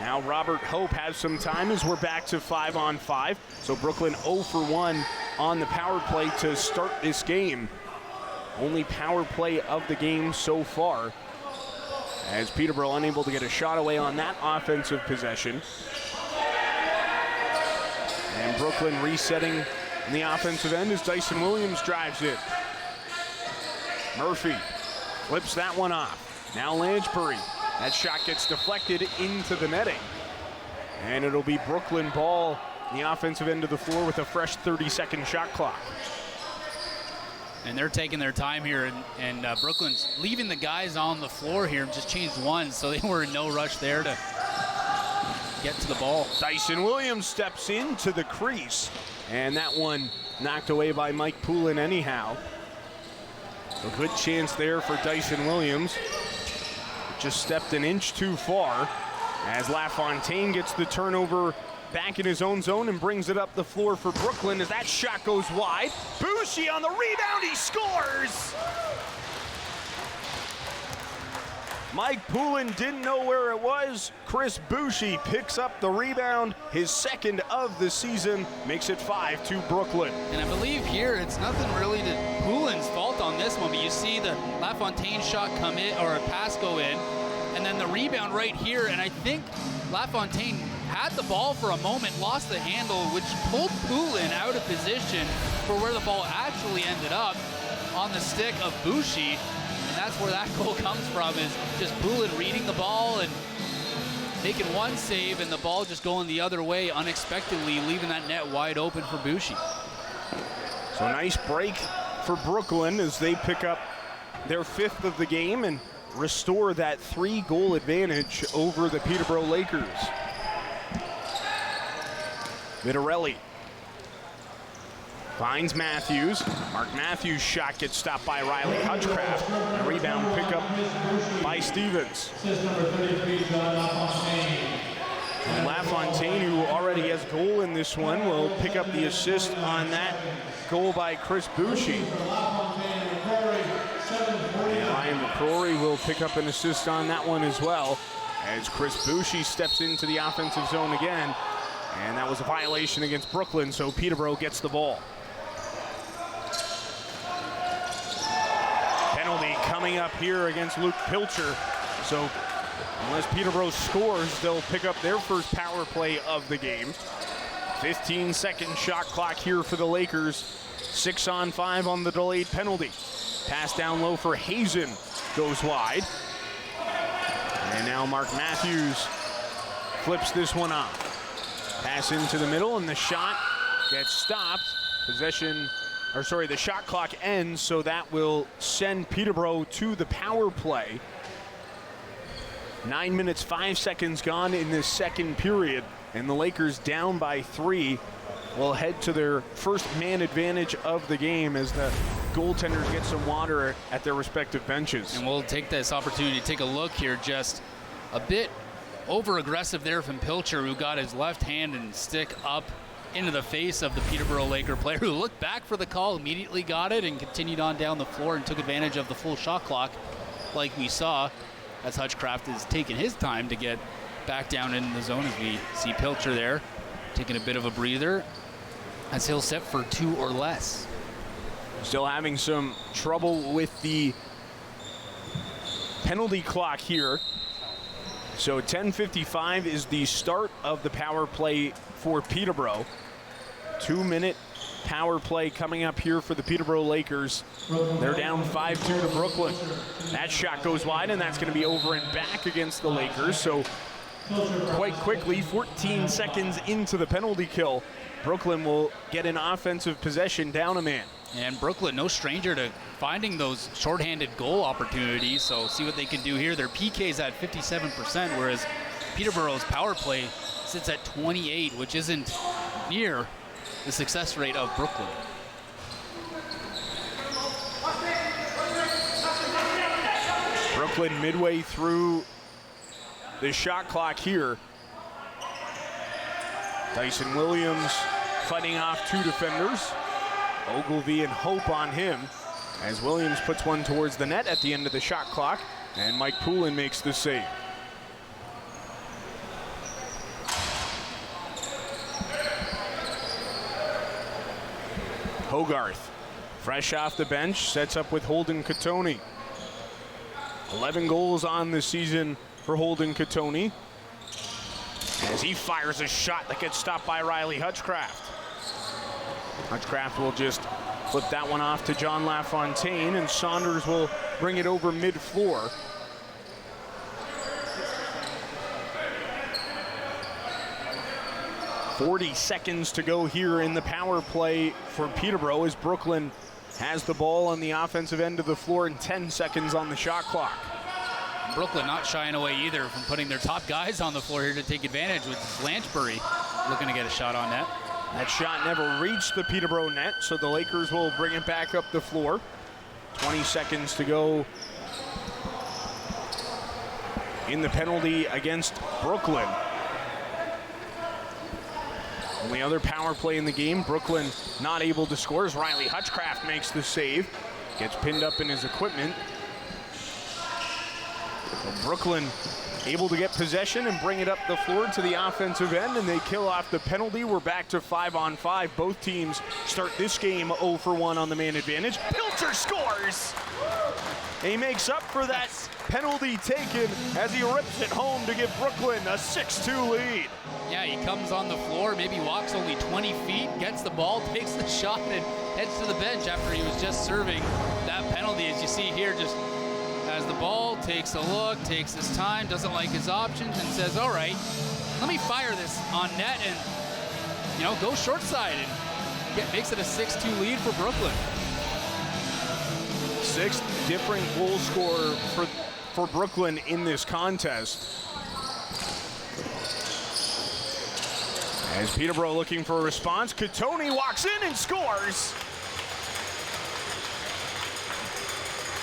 Now Robert Hope has some time as we're back to 5-on-5. So Brooklyn 0 for 1 on the power play to start this game. Only power play of the game so far, as Peterborough unable to get a shot away on that offensive possession. And Brooklyn resetting in the offensive end as Dyson Williams drives it. Murphy flips that one off. Now Lanchbury. That shot gets deflected into the netting. And it'll be Brooklyn ball in the offensive end of the floor with a fresh 30-second shot clock. And they're taking their time here, and Brooklyn's leaving the guys on the floor here, just changed one, so they were in no rush there to get to the ball. Dyson Williams steps into the crease, and that one knocked away by Mike Poulin anyhow. A good chance there for Dyson Williams. Just stepped an inch too far as LaFontaine gets the turnover back in his own zone and brings it up the floor for Brooklyn as that shot goes wide. Bushy on the rebound, he scores! Mike Poulin didn't know where it was. Chris Bushy picks up the rebound, his second of the season, makes it 5-2 Brooklyn. And I believe here it's nothing really to Poulin's fault on this one, but you see the LaFontaine shot come in, or a pass go in, and then the rebound right here, and I think LaFontaine had the ball for a moment, lost the handle, which pulled Poulin out of position for where the ball actually ended up, on the stick of Bushy. And that's where that goal comes from, is just Poulin reading the ball and making one save, and the ball just going the other way unexpectedly, leaving that net wide open for Bushy. So nice break for Brooklyn as they pick up their 5th of the game and restore that 3-goal advantage over the Peterborough Lakers. Vitarelli finds Matthews. Mark Matthews' shot gets stopped by Riley Hutchcraft. A rebound pickup by Stevens. LaFontaine, who already has goal in this one, will pick up the assist on that goal by Chris Bushy. And Ryan McCrory will pick up an assist on that one as well, as Chris Bushy steps into the offensive zone again. And that was a violation against Brooklyn, so Peterborough gets the ball. Penalty coming up here against Luke Pilcher. So unless Peterborough scores, they'll pick up their first power play of the game. 15-second shot clock here for the Lakers. 6-on-5 on the delayed penalty. Pass down low for Hazen, goes wide. And now Mark Matthews flips this one off. Pass into the middle, and the shot gets stopped. The shot clock ends, so that will send Peterborough to the power play. 9 minutes, 5 seconds gone in this second period, and the Lakers down by 3 will head to their first man advantage of the game as the goaltenders get some water at their respective benches. And we'll take this opportunity to take a look here. Just a bit over-aggressive there from Pilcher, who got his left hand and stick up into the face of the Peterborough Laker player, who looked back for the call, immediately got it, and continued on down the floor and took advantage of the full shot clock, like we saw, as Hutchcraft is taking his time to get back down in the zone, as we see Pilcher there taking a bit of a breather, as he'll set for 2 or less. Still having some trouble with the penalty clock here. So 10:55 is the start of the power play for Peterborough. 2-minute power play coming up here for the Peterborough Lakers. They're down 5-2 to Brooklyn. That shot goes wide, and that's going to be over and back against the Lakers. So quite quickly, 14 seconds into the penalty kill, Brooklyn will get an offensive possession down a man. And Brooklyn, no stranger to finding those shorthanded goal opportunities, so see what they can do here. Their PK's at 57%, whereas Peterborough's power play sits at 28, which isn't near the success rate of Brooklyn. Brooklyn midway through the shot clock here. Dyson Williams fighting off 2 defenders. Ogilvie and Hope on him, as Williams puts one towards the net at the end of the shot clock, and Mike Poulin makes the save. Hogarth, fresh off the bench, sets up with Holden Katoni. 11 goals on the season for Holden Katoni, as he fires a shot that gets stopped by Riley Hutchcraft. Hutchcraft will just flip that one off to John LaFontaine, and Saunders will bring it over mid-floor. .40 seconds to go here in the power play for Peterborough, as Brooklyn has the ball on the offensive end of the floor and 10 seconds on the shot clock. Brooklyn not shying away either from putting their top guys on the floor here to take advantage, with Blanchbury looking to get a shot on net. That shot never reached the Peterborough net, so the Lakers will bring it back up the floor. 20 seconds to go in the penalty against Brooklyn. Only other power play in the game, Brooklyn not able to score as Riley Hutchcraft makes the save. Gets pinned up in his equipment. Brooklyn able to get possession and bring it up the floor to the offensive end, and they kill off the penalty. We're back to 5-on-5. Both teams start this game 0 for 1 on the man advantage. Pilcher scores! He makes up for that penalty taken as he rips it home to give Brooklyn a 6-2 lead. Yeah, he comes on the floor, maybe walks only 20 feet, gets the ball, takes the shot, and heads to the bench after he was just serving that penalty. As you see here, just has the ball, takes a look, takes his time, doesn't like his options, and says, all right, let me fire this on net and, you know, go short side, and makes it a 6-2 lead for Brooklyn. Sixth different goal scorer for Brooklyn in this contest. As Peterborough looking for a response, Katoni walks in and scores.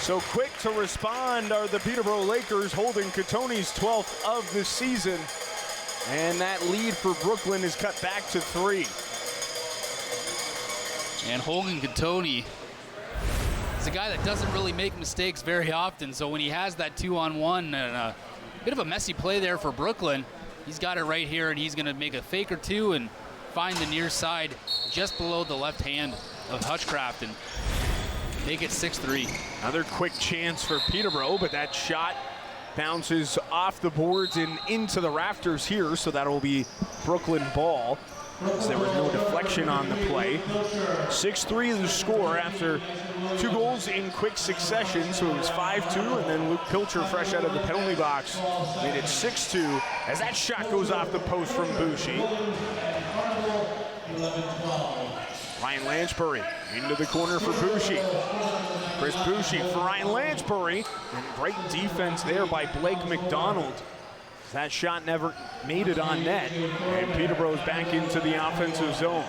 So quick to respond are the Peterborough Lakers, holding Katoni's 12th of the season. And that lead for Brooklyn is cut back to 3. And Holden Katoni is a guy that doesn't really make mistakes very often. So when he has that 2-on-1 and a bit of a messy play there for Brooklyn, he's got it right here, and he's going to make a fake or two and find the near side just below the left hand of Hutchcraft and make it 6-3. Another quick chance for Peterborough, but that shot bounces off the boards and into the rafters here, so that'll be Brooklyn ball. So there was no deflection on the play. 6-3 the score after 2 goals in quick succession, so it was 5-2, and then Luke Pilcher, fresh out of the penalty box, made it 6-2 as that shot goes off the post from Bushy. Ryan Lanchbury into the corner for Bushy. Chris Bushy for Ryan Lanchbury, and great defense there by Blake McDonald. That shot never made it on net, and Peterborough's back into the offensive zone.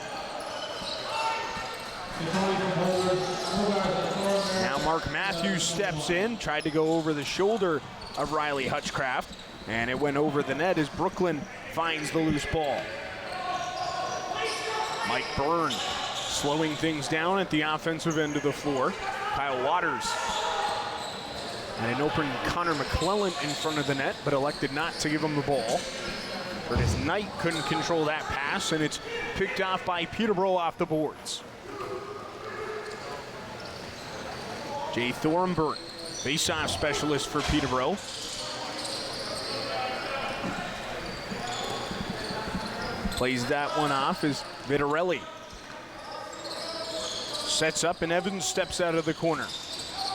Now Mark Matthews steps in, tried to go over the shoulder of Riley Hutchcraft, and it went over the net as Brooklyn finds the loose ball. Mike Byrne slowing things down at the offensive end of the floor. Kyle Waters and an open Connor McClellan in front of the net, but elected not to give him the ball. Curtis Knight couldn't control that pass, and it's picked off by Peterborough off the boards. Jay Thornburg, face-off specialist for Peterborough. Plays that one off as Vitarelli sets up, and Evans steps out of the corner.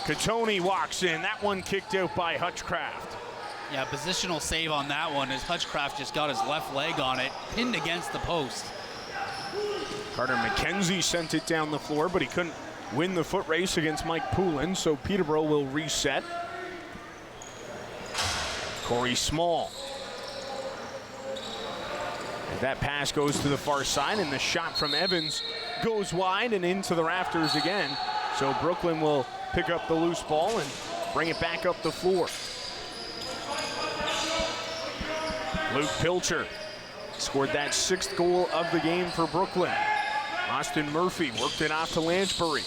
Katoni walks in. That one kicked out by Hutchcraft. Yeah, positional save on that one as Hutchcraft just got his left leg on it, pinned against the post. Carter McKenzie sent it down the floor, but he couldn't win the foot race against Mike Poulin, so Peterborough will reset. Corey Small. That pass goes to the far side, and the shot from Evans goes wide and into the rafters again. So Brooklyn will pick up the loose ball and bring it back up the floor. Luke Pilcher scored that 6th goal of the game for Brooklyn. Austin Murphy worked it off to Lanchbury.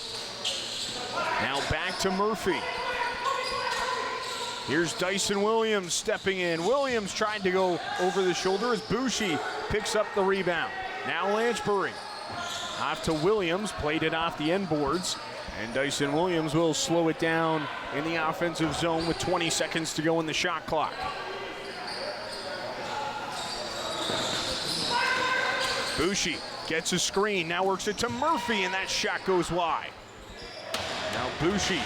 Now back to Murphy. Here's Dyson Williams stepping in. Williams tried to go over the shoulder as Bushy picks up the rebound. Now Lanchbury. Off to Williams, played it off the end boards. And Dyson Williams will slow it down in the offensive zone with 20 seconds to go in the shot clock. Bushy gets a screen, now works it to Murphy, and that shot goes wide. Now Bushy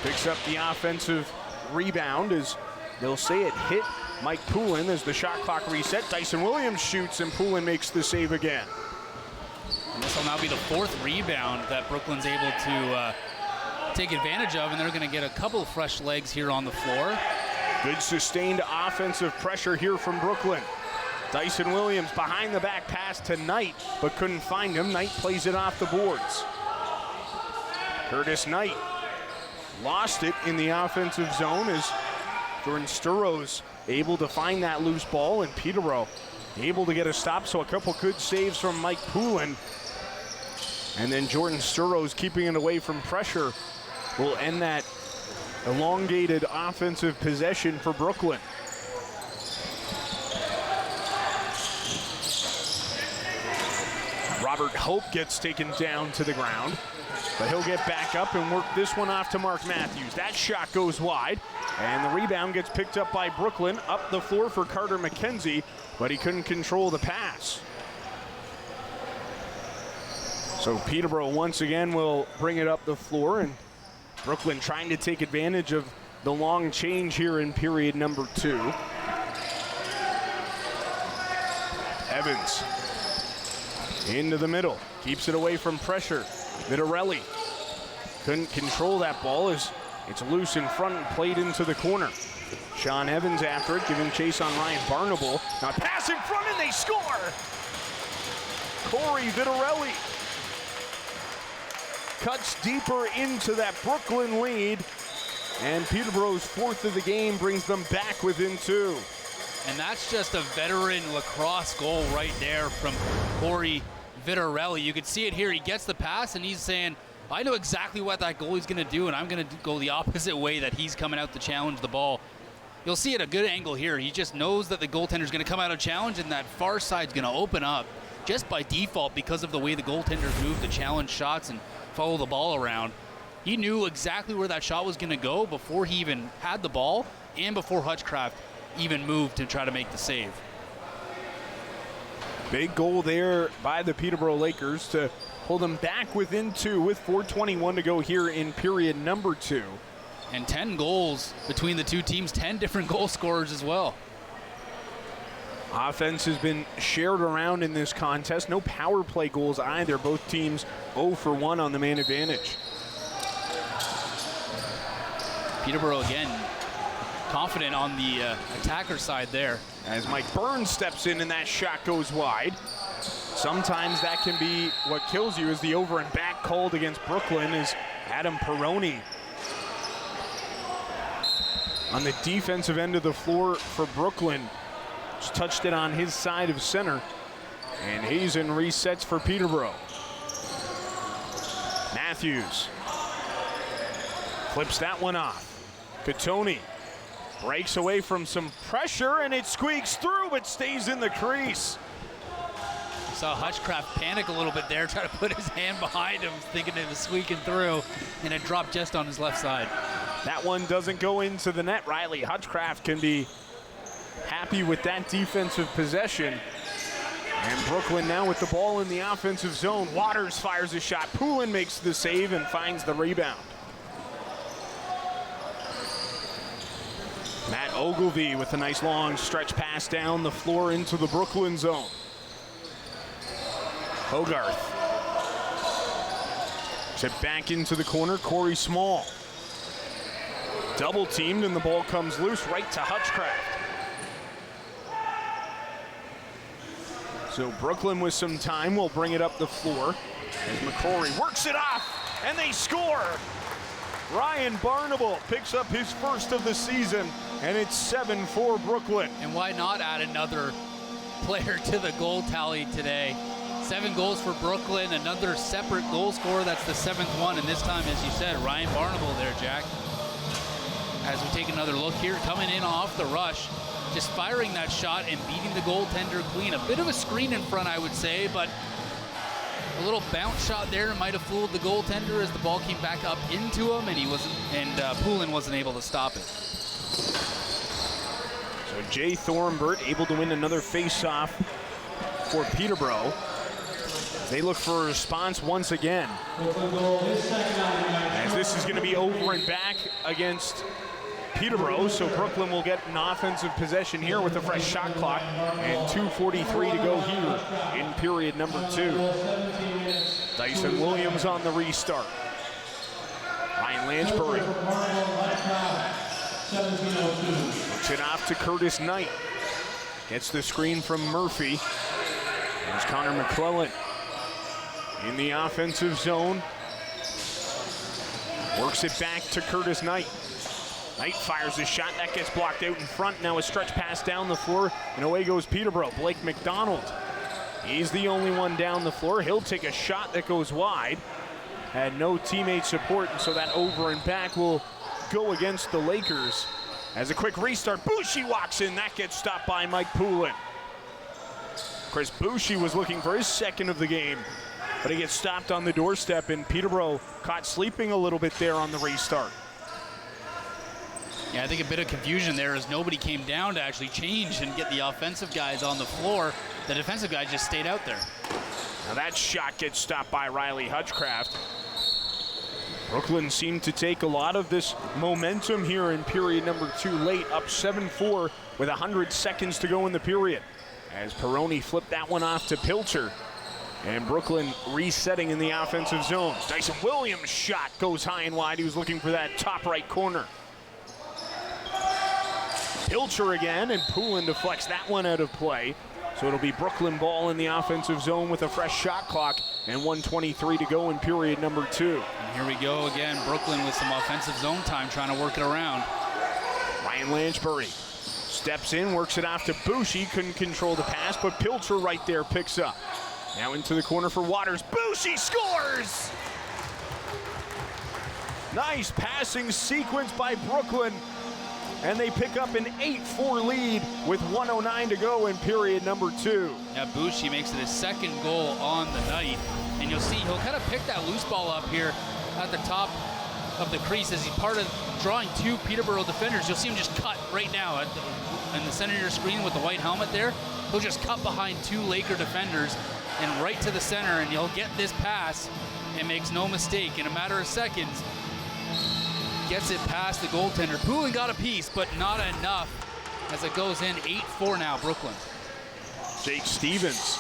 picks up the offensive rebound as they'll say it hit Mike Poulin as the shot clock reset. Dyson Williams shoots, and Poulin makes the save again. And this will now be the 4th rebound that Brooklyn's able to take advantage of, and they're going to get a couple of fresh legs here on the floor. Good sustained offensive pressure here from Brooklyn. Dyson Williams behind the back pass to Knight, but couldn't find him. Knight plays it off the boards. Curtis Knight lost it in the offensive zone as Jordan Sturrows able to find that loose ball, and Peterborough able to get a stop, so a couple good saves from Mike Poulin. And then Jordan Sturrows keeping it away from pressure will end that elongated offensive possession for Brooklyn. Robert Hope gets taken down to the ground, but he'll get back up and work this one off to Mark Matthews. That shot goes wide, and the rebound gets picked up by Brooklyn. Up the floor for Carter McKenzie, but he couldn't control the pass. So Peterborough once again will bring it up the floor, and Brooklyn trying to take advantage of the long change here in period number 2. Evans into the middle, keeps it away from pressure. Vitarelli couldn't control that ball as it's loose in front and played into the corner. Sean Evans after it, giving chase on Ryan Barnable. Now pass in front and they score! Corey Vitarelli cuts deeper into that Brooklyn lead, and Peterborough's 4th of the game brings them back within 2. And that's just a veteran lacrosse goal right there from Corey Vitarelli. You could see it here. He gets the pass and he's saying, I know exactly what that goalie's going to do, and I'm going to go the opposite way that he's coming out to challenge the ball. You'll see at a good angle here. He just knows that the goaltender's going to come out of challenge, and that far side's going to open up just by default because of the way the goaltenders move to challenge shots and follow the ball around. He knew exactly where that shot was going to go before he even had the ball and before Hutchcraft even moved to try to make the save. Big goal there by the Peterborough Lakers to pull them back within 2 with 4:21 to go here in period number 2. And 10 goals between the two teams, 10 different goal scorers as well. Offense has been shared around in this contest. No power play goals either. Both teams 0 for 1 on the man advantage. Peterborough again confident on the attacker side there. As Mike Burns steps in and that shot goes wide. Sometimes that can be what kills you, as the over and back called against Brooklyn is Adam Perroni. On the defensive end of the floor for Brooklyn, just touched it on his side of center. And Hazen resets for Peterborough. Matthews flips that one off. Katoni breaks away from some pressure and it squeaks through but stays in the crease. Saw Hutchcraft panic a little bit there, try to put his hand behind him, thinking it was squeaking through, and it dropped just on his left side. That one doesn't go into the net. Riley Hutchcraft can be happy with that defensive possession. And Brooklyn now with the ball in the offensive zone. Waters fires a shot. Poulin makes the save and finds the rebound. Matt Ogilvie with a nice long stretch pass down the floor into the Brooklyn zone. Hogarth. Chip back into the corner. Corey Small. Double teamed and the ball comes loose right to Hutchcraft. So Brooklyn with some time will bring it up the floor as McCrory works it off and they score. Ryan Barnable picks up his first of the season, and it's 7-4 Brooklyn. And why not add another player to the goal tally today? 7 goals for Brooklyn, another separate goal scorer. That's the 7th one, and this time, as you said, Ryan Barnable there, Jack. As we take another look here, coming in off the rush, just firing that shot and beating the goaltender clean. A bit of a screen in front, I would say, but a little bounce shot there might have fooled the goaltender as the ball came back up into him, and Poulin wasn't able to stop it. So Jay Thornbert able to win another face-off for Peterborough. They look for a response once again. As this is going to be over and back against Peterborough, so Brooklyn will get an offensive possession here with a fresh shot clock and 2:43 to go here in period number 2. Dyson Williams on the restart. Ryan Lanchbury looks it off to Curtis Knight. Gets the screen from Murphy. There's Connor McClellan in the offensive zone. Works it back to Curtis Knight. Knight fires a shot, that gets blocked out in front. Now a stretch pass down the floor, and away goes Peterborough. Blake McDonald, he's the only one down the floor. He'll take a shot that goes wide. Had no teammate support, and so that over and back will go against the Lakers. As a quick restart, Bushy walks in. That gets stopped by Mike Poulin. Chris Bushy was looking for his second of the game, but he gets stopped on the doorstep, and Peterborough caught sleeping a little bit there on the restart. Yeah, I think a bit of confusion there as nobody came down to actually change and get the offensive guys on the floor. The defensive guys just stayed out there. Now that shot gets stopped by Riley Hutchcraft. Brooklyn seemed to take a lot of this momentum here in period number 2 late, up 7-4 with 100 seconds to go in the period. As Peroni flipped that one off to Pilcher. And Brooklyn resetting in the offensive zone. Dyson Williams' shot goes high and wide. He was looking for that top right corner. Pilcher again, and Poulin deflects that one out of play. So it'll be Brooklyn ball in the offensive zone with a fresh shot clock and 1:23 to go in period number 2. And here we go again, Brooklyn with some offensive zone time trying to work it around. Ryan Lanchbury steps in, works it off to Bushy, couldn't control the pass, but Pilcher right there picks up. Now into the corner for Waters, Bushy scores! Nice passing sequence by Brooklyn, and they pick up an 8-4 lead with 1:09 to go in period number 2. Yeah, Bushy makes it his second goal on the night, and you'll see he'll kind of pick that loose ball up here at the top of the crease as he's part of drawing 2 Peterborough defenders. You'll see him just cut right now in the center of your screen with the white helmet there. He'll just cut behind 2 Laker defenders and right to the center, and he'll get this pass and makes no mistake in a matter of seconds. Gets it past the goaltender. Poulin got a piece, but not enough as it goes in. 8-4 now, Brooklyn. Jake Stevens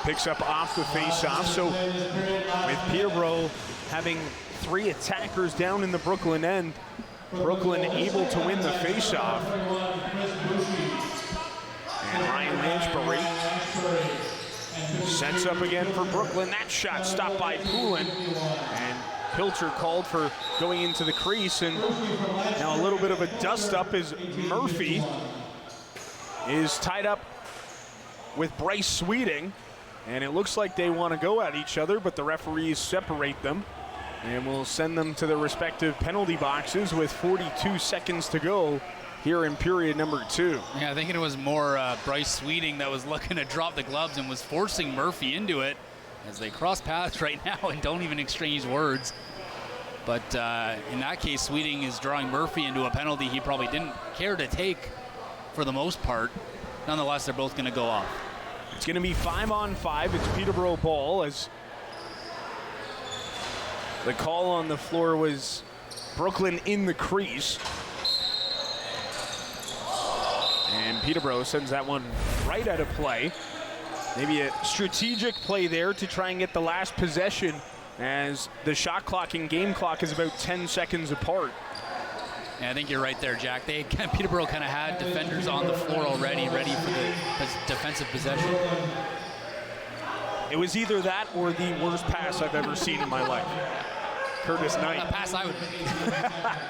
picks up off the face-off. So with Peterborough having 3 attackers down in the Brooklyn end, Brooklyn able to win the face-off. And Ryan Lanchbury sets up again for Brooklyn. That shot stopped by Poulin. And Pilcher called for going into the crease, and now a little bit of a dust-up as Murphy is tied up with Bryce Sweeting, and it looks like they want to go at each other, but the referees separate them, and will send them to their respective penalty boxes with 42 seconds to go here in period number 2. Yeah, I think it was more Bryce Sweeting that was looking to drop the gloves and was forcing Murphy into it, as they cross paths right now and don't even exchange words. But in that case, Sweeting is drawing Murphy into a penalty he probably didn't care to take for the most part. Nonetheless, they're both going to go off. It's going to be 5-on-5. It's Peterborough ball, as the call on the floor was Brooklyn in the crease. And Peterborough sends that one right out of play. Maybe a strategic play there to try and get the last possession, as the shot clock and game clock is about 10 seconds apart. Yeah, I think you're right there, Jack. Peterborough kind of had defenders on the floor already, ready for the defensive possession. It was either that or the worst pass I've ever seen in my life. Curtis Knight. A pass I would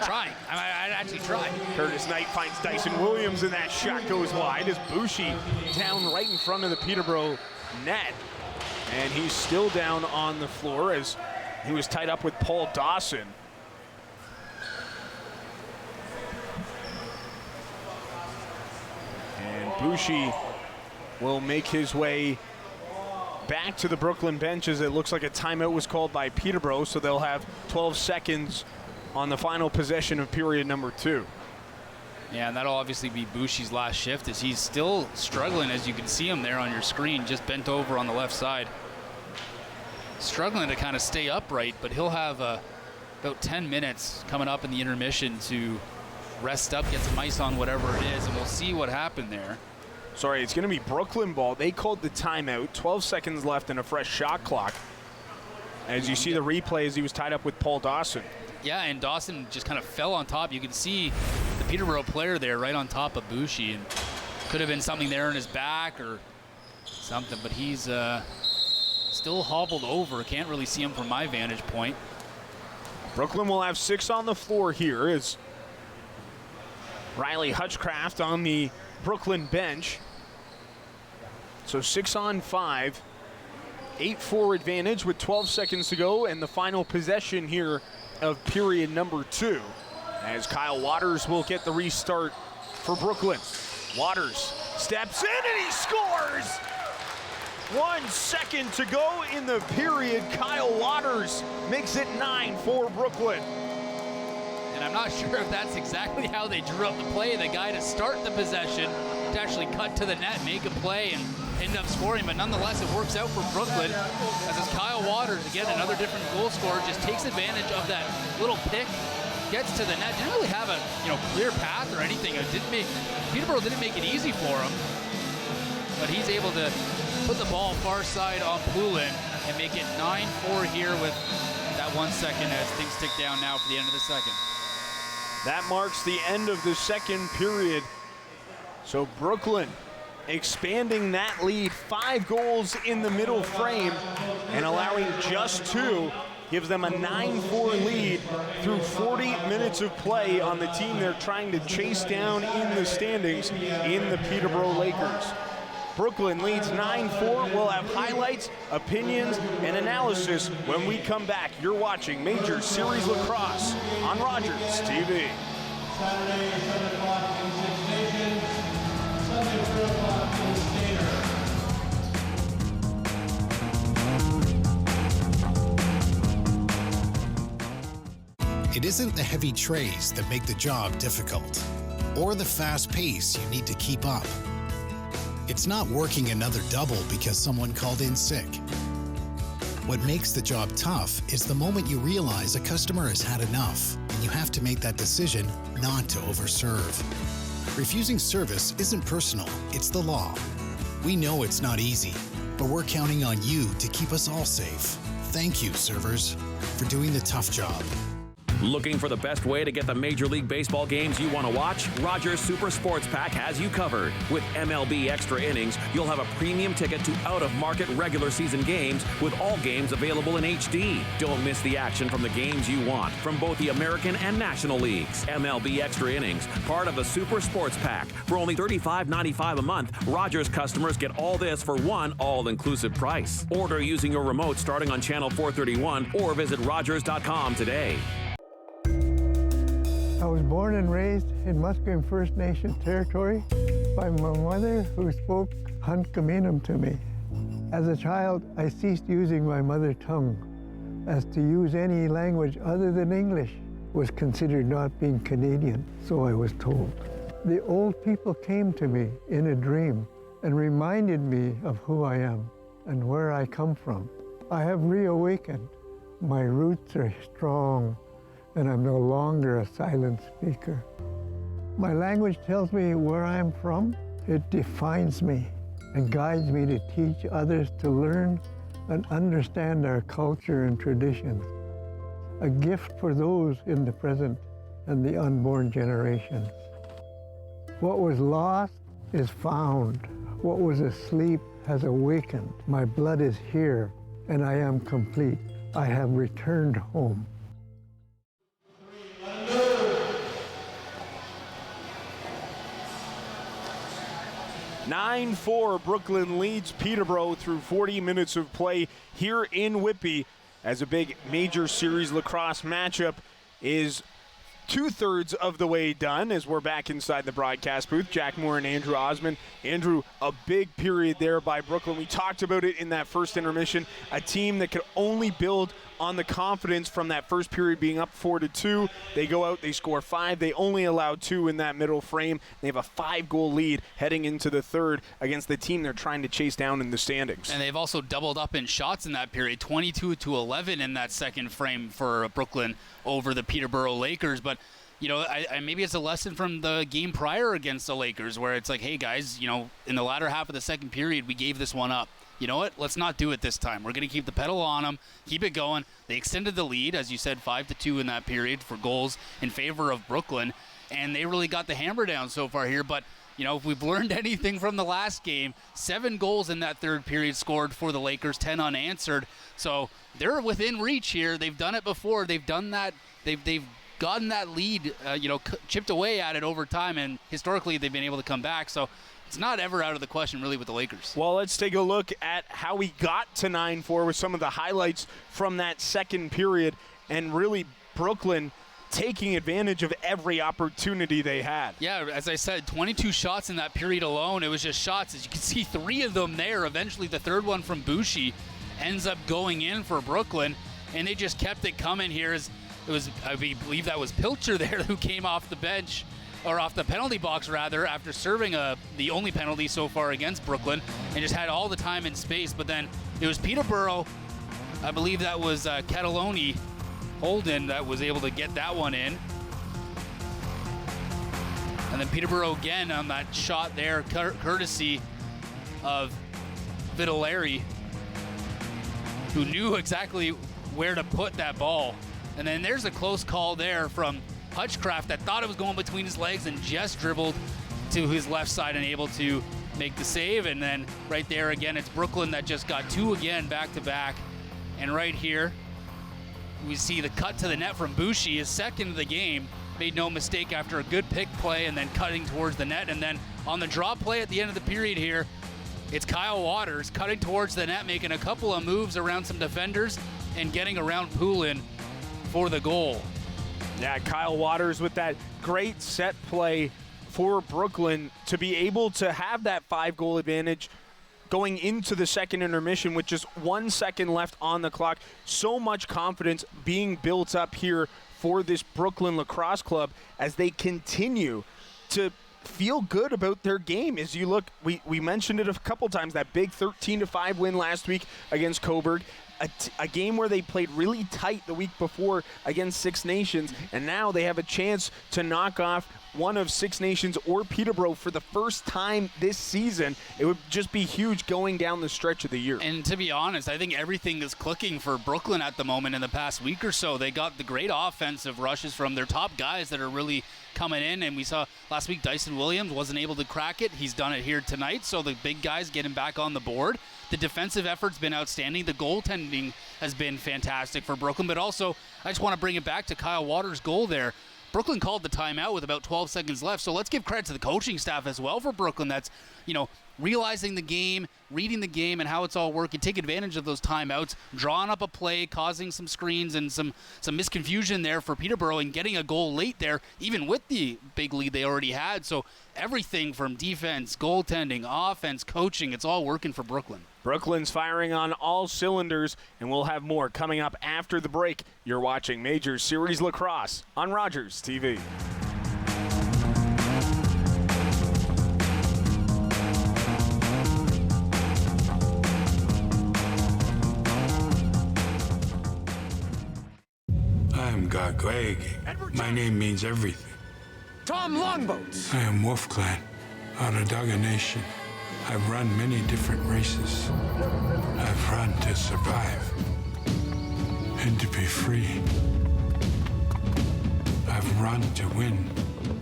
trying. I'd actually try. Curtis Knight finds Dyson Williams, and that shot goes wide as Bushy down right in front of the Peterborough net. And he's still down on the floor as he was tied up with Paul Dawson. And Bushy will make his way back to the Brooklyn bench, as it looks like a timeout was called by Peterborough, so they'll have 12 seconds on the final possession of period number 2. Yeah, and that'll obviously be Bushy's last shift, as he's still struggling, as you can see him there on your screen, just bent over on the left side. Struggling to kind of stay upright, but he'll have about 10 minutes coming up in the intermission to rest up, get some ice on whatever it is, and we'll see what happened there. Sorry, it's going to be Brooklyn ball. They called the timeout. 12 seconds left and a fresh shot clock. As you see the replay, as he was tied up with Paul Dawson. Yeah, and Dawson just kind of fell on top. You can see the Peterborough player there right on top of Bushy, and could have been something there in his back or something, but he's still hobbled over. Can't really see him from my vantage point. Brooklyn will have 6 on the floor here as Riley Hutchcraft on the Brooklyn bench. So 6-on-5, 8-4 advantage with 12 seconds to go, and the final possession here of period number 2. as Kyle Waters will get the restart for Brooklyn. Waters steps in and he scores! 1 second to go in the period. Kyle Waters makes it 9 for Brooklyn. And I'm not sure if that's exactly how they drew up the play. The guy to start the possession to actually cut to the net, make a play, and end up scoring. But nonetheless, it works out for Brooklyn as it's Kyle Waters, again, another different goal scorer, just takes advantage of that little pick, gets to the net. Didn't really have a clear path or anything. Peterborough didn't make it easy for him, but he's able to put the ball far side on Poulin and make it 9-4 here with that 1 second as things tick down now for the end of the second. That marks the end of the second period. So Brooklyn expanding that lead, 5 goals in the middle frame and allowing just 2 gives them a 9-4 lead through 40 minutes of play on the team they're trying to chase down in the standings in the Peterborough Lakers. Brooklyn leads 9-4. We'll have highlights, opinions, and analysis when we come back. You're watching Major Series Lacrosse on RogersTV. Saturday, 7 o'clock in Six Nations. Sunday, 3 o'clock in Stater. It isn't the heavy trays that make the job difficult, or the fast pace you need to keep up. It's not working another double because someone called in sick. What makes the job tough is the moment you realize a customer has had enough and you have to make that decision not to overserve. Refusing service isn't personal, it's the law. We know it's not easy, but we're counting on you to keep us all safe. Thank you, servers, for doing the tough job. Looking for the best way to get the Major League Baseball games you want to watch? Rogers Super Sports Pack has you covered. With MLB Extra Innings, you'll have a premium ticket to out-of-market regular season games with all games available in HD. Don't miss the action from the games you want from both the American and National Leagues. MLB Extra Innings, part of the Super Sports Pack. For only $35.95 a month, Rogers customers get all this for one all-inclusive price. Order using your remote starting on channel 431 or visit Rogers.com today. I was born and raised in Musqueam First Nation territory by my mother, who spoke Hunkaminam to me. As a child, I ceased using my mother tongue, as to use any language other than English was considered not being Canadian, so I was told. The old people came to me in a dream and reminded me of who I am and where I come from. I have reawakened. My roots are strong, and I'm no longer a silent speaker. My language tells me where I'm from. It defines me and guides me to teach others to learn and understand our culture and traditions. A gift for those in the present and the unborn generations. What was lost is found. What was asleep has awakened. My blood is here, and I am complete. I have returned home. 9-4, Brooklyn leads Peterborough through 40 minutes of play here in Whitby as a big Major Series Lacrosse matchup is 2/3 of the way done as we're back inside the broadcast booth. Jack Moore and Andrew Osmond. Andrew, a big period there by Brooklyn. We talked about it in that first intermission, a team that could only build on the confidence from that first period being up 4-2. They go out, they score 5. They only allowed 2 in that middle frame. They have a 5-goal lead heading into the third against the team they're trying to chase down in the standings. And they've also doubled up in shots in that period, 22-11 in that second frame for Brooklyn over the Peterborough Lakers. But you know, maybe it's a lesson from the game prior against the Lakers where it's like, hey guys, you know, in the latter half of the second period, we gave this one up. You know what? Let's not do it this time. We're going to keep the pedal on them, keep it going. They extended the lead, as you said, 5-2 in that period for goals in favor of Brooklyn, and they really got the hammer down so far here. But, you know, if we've learned anything from the last game, 7 goals in that third period scored for the Lakers, 10 unanswered. So they're within reach here. They've done it before. They've done that. They've gotten that lead, chipped away at it over time, and historically they've been able to come back. So it's not ever out of the question, really, with the Lakers. Well, let's take a look at how we got to 9-4 with some of the highlights from that second period. And really, Brooklyn taking advantage of every opportunity they had. Yeah, as I said, 22 shots in that period alone. It was just shots. As you can see, 3 of them there. Eventually, the third one from Bushy ends up going in for Brooklyn, and they just kept it coming here. I believe that was Pilcher there who came off the bench, or off the penalty box rather, after serving the only penalty so far against Brooklyn, and just had all the time and space. But then it was Peterborough, I believe that was Cataloni Holden that was able to get that one in. And then Peterborough again on that shot there, courtesy of Vitellari, who knew exactly where to put that ball. And then there's a close call there from Hutchcraft that thought it was going between his legs and just dribbled to his left side and able to make the save. And then right there again, it's Brooklyn that just got 2 again back to back. And right here, we see the cut to the net from Bushy, his second of the game. Made no mistake after a good pick play and then cutting towards the net. And then on the draw play at the end of the period here, it's Kyle Waters cutting towards the net, making a couple of moves around some defenders and getting around Poulin for the goal. Yeah, Kyle Waters with that great set play for Brooklyn to be able to have that 5-goal advantage going into the second intermission with just 1 second left on the clock. So much confidence being built up here for this Brooklyn Lacrosse club as they continue to feel good about their game. As you look, we mentioned it a couple times, that big 13-5 win last week against Coburg. A game where they played really tight the week before against Six Nations, and now they have a chance to knock off one of Six Nations or Peterborough for the first time this season. It would just be huge going down the stretch of the year. And to be honest, I think everything is clicking for Brooklyn at the moment in the past week or so. They got the great offensive rushes from their top guys that are really coming in, and we saw last week Dyson Williams wasn't able to crack it. He's done it here tonight, so the big guys get him back on the board. The defensive effort's been outstanding. The goaltending has been fantastic for Brooklyn, but also I just want to bring it back to Kyle Waters' goal there. Brooklyn called the timeout with about 12 seconds left, so let's give credit to the coaching staff as well for Brooklyn that's, realizing the game, reading the game and how it's all working, take advantage of those timeouts, drawing up a play, causing some screens and some misconfusion there for Peterborough and getting a goal late there, even with the big lead they already had. So everything from defense, goaltending, offense, coaching, it's all working for Brooklyn. Brooklyn's firing on all cylinders, and we'll have more coming up after the break. You're watching Major Series Lacrosse on RogersTV. I'm Gagweg. My name means everything. Tom Longboats. I am Wolf Clan, Onondaga Nation. I've run many different races. I've run to survive and to be free. I've run to win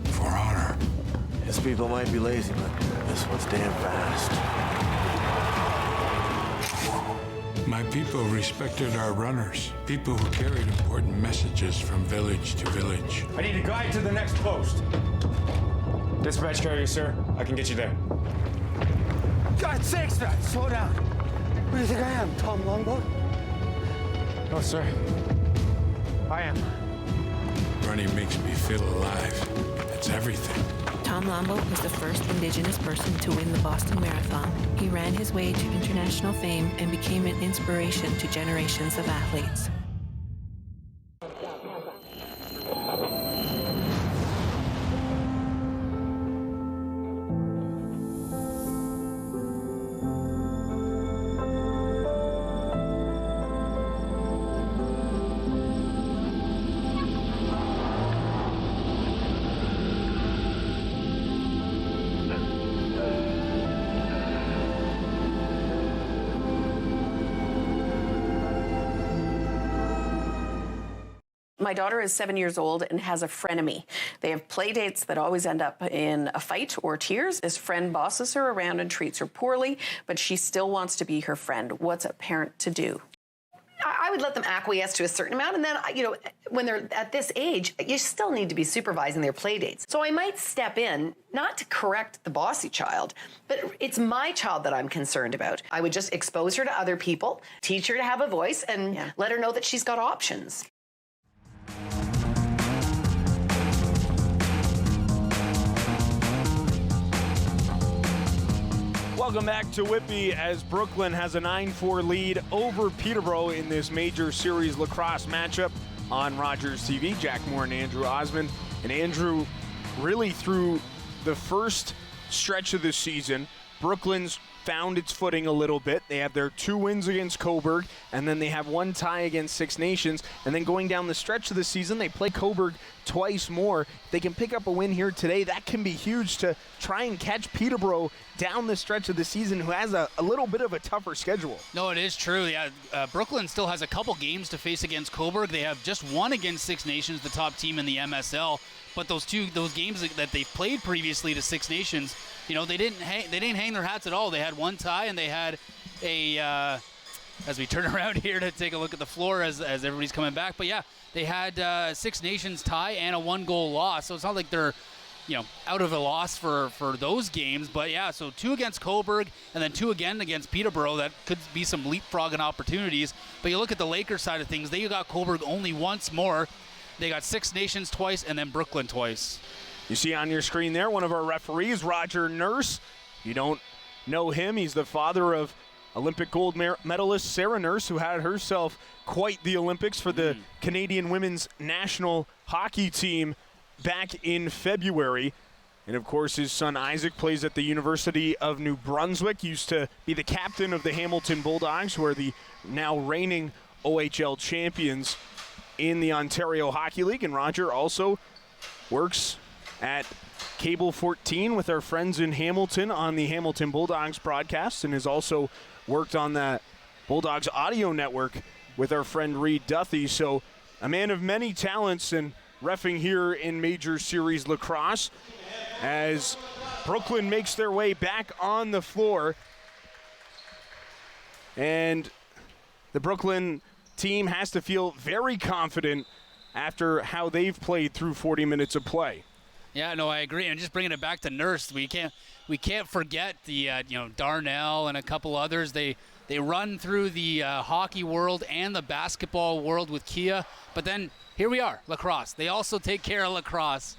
for honor. His people might be lazy, but this one's damn fast. My people respected our runners, people who carried important messages from village to village. I need a guide to the next post. Dispatch carrier, sir. I can get you there. God's sakes, man, slow down. Who do you think I am, Tom Longboat? No, sir. I am. Running makes me feel alive. It's everything. Tom Longboat was the first Indigenous person to win the Boston Marathon. He ran his way to international fame and became an inspiration to generations of athletes. My daughter is 7 years old and has a frenemy. They have play dates that always end up in a fight or tears. This friend bosses her around and treats her poorly, but she still wants to be her friend. What's a parent to do? I would let them acquiesce to a certain amount, and then, when they're at this age, you still need to be supervising their play dates. So I might step in, not to correct the bossy child, but it's my child that I'm concerned about. I would just expose her to other people, teach her to have a voice, and let her know that she's got options. Welcome back to Whitby as Brooklyn has a 9-4 lead over Peterborough in this Major Series Lacrosse matchup on Rogers TV. Jack Moore and Andrew Osmond. And Andrew, really through the first stretch of the season, Brooklyn's found its footing a little bit. They have their 2 wins against Coburg, and then they have 1 tie against Six Nations. And then going down the stretch of the season, they play Coburg twice more. If they can pick up a win here today, that can be huge to try and catch Peterborough down the stretch of the season, who has a little bit of a tougher schedule. No, it is true. Yeah, Brooklyn still has a couple games to face against Coburg. They have just won against Six Nations, the top team in the MSL. But those games that they've played previously to Six Nations, you know, they didn't hang their hats at all. They had 1 tie, and they had a as we turn around here to take a look at the floor as everybody's coming back. But yeah, they had Six Nations tie and a 1-goal loss. So it's not like they're, you know, out of a loss for those games. But yeah, so 2 against Coburg and then 2 again against Peterborough. That could be some leapfrogging opportunities. But you look at the Lakers side of things, they got Coburg only once more. They got Six Nations twice and then Brooklyn twice. You see on your screen there one of our referees, Roger Nurse. You don't know him. He's the father of Olympic gold medalist Sarah Nurse, who had herself quite the Olympics for the Canadian women's national hockey team back in February. And of course, his son Isaac plays at the University of New Brunswick, used to be the captain of the Hamilton Bulldogs, who are the now reigning OHL champions in the Ontario Hockey League. And Roger also works at Cable 14 with our friends in Hamilton on the Hamilton Bulldogs broadcast, and has also worked on the Bulldogs audio network with our friend Reed Duthie. So a man of many talents and reffing here in Major Series Lacrosse as Brooklyn makes their way back on the floor. And the Brooklyn team has to feel very confident after how they've played through 40 minutes of play. Yeah, no, I agree. And just bringing it back to Nurse, we can't forget the Darnell and a couple others. They run through the hockey world and the basketball world with Kia. But then here we are, lacrosse. They also take care of lacrosse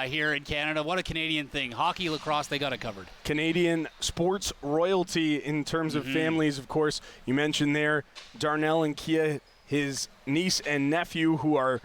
here in Canada. What a Canadian thing. Hockey, lacrosse, they got it covered. Canadian sports royalty in terms of families, of course. You mentioned there Darnell and Kia, his niece and nephew, who are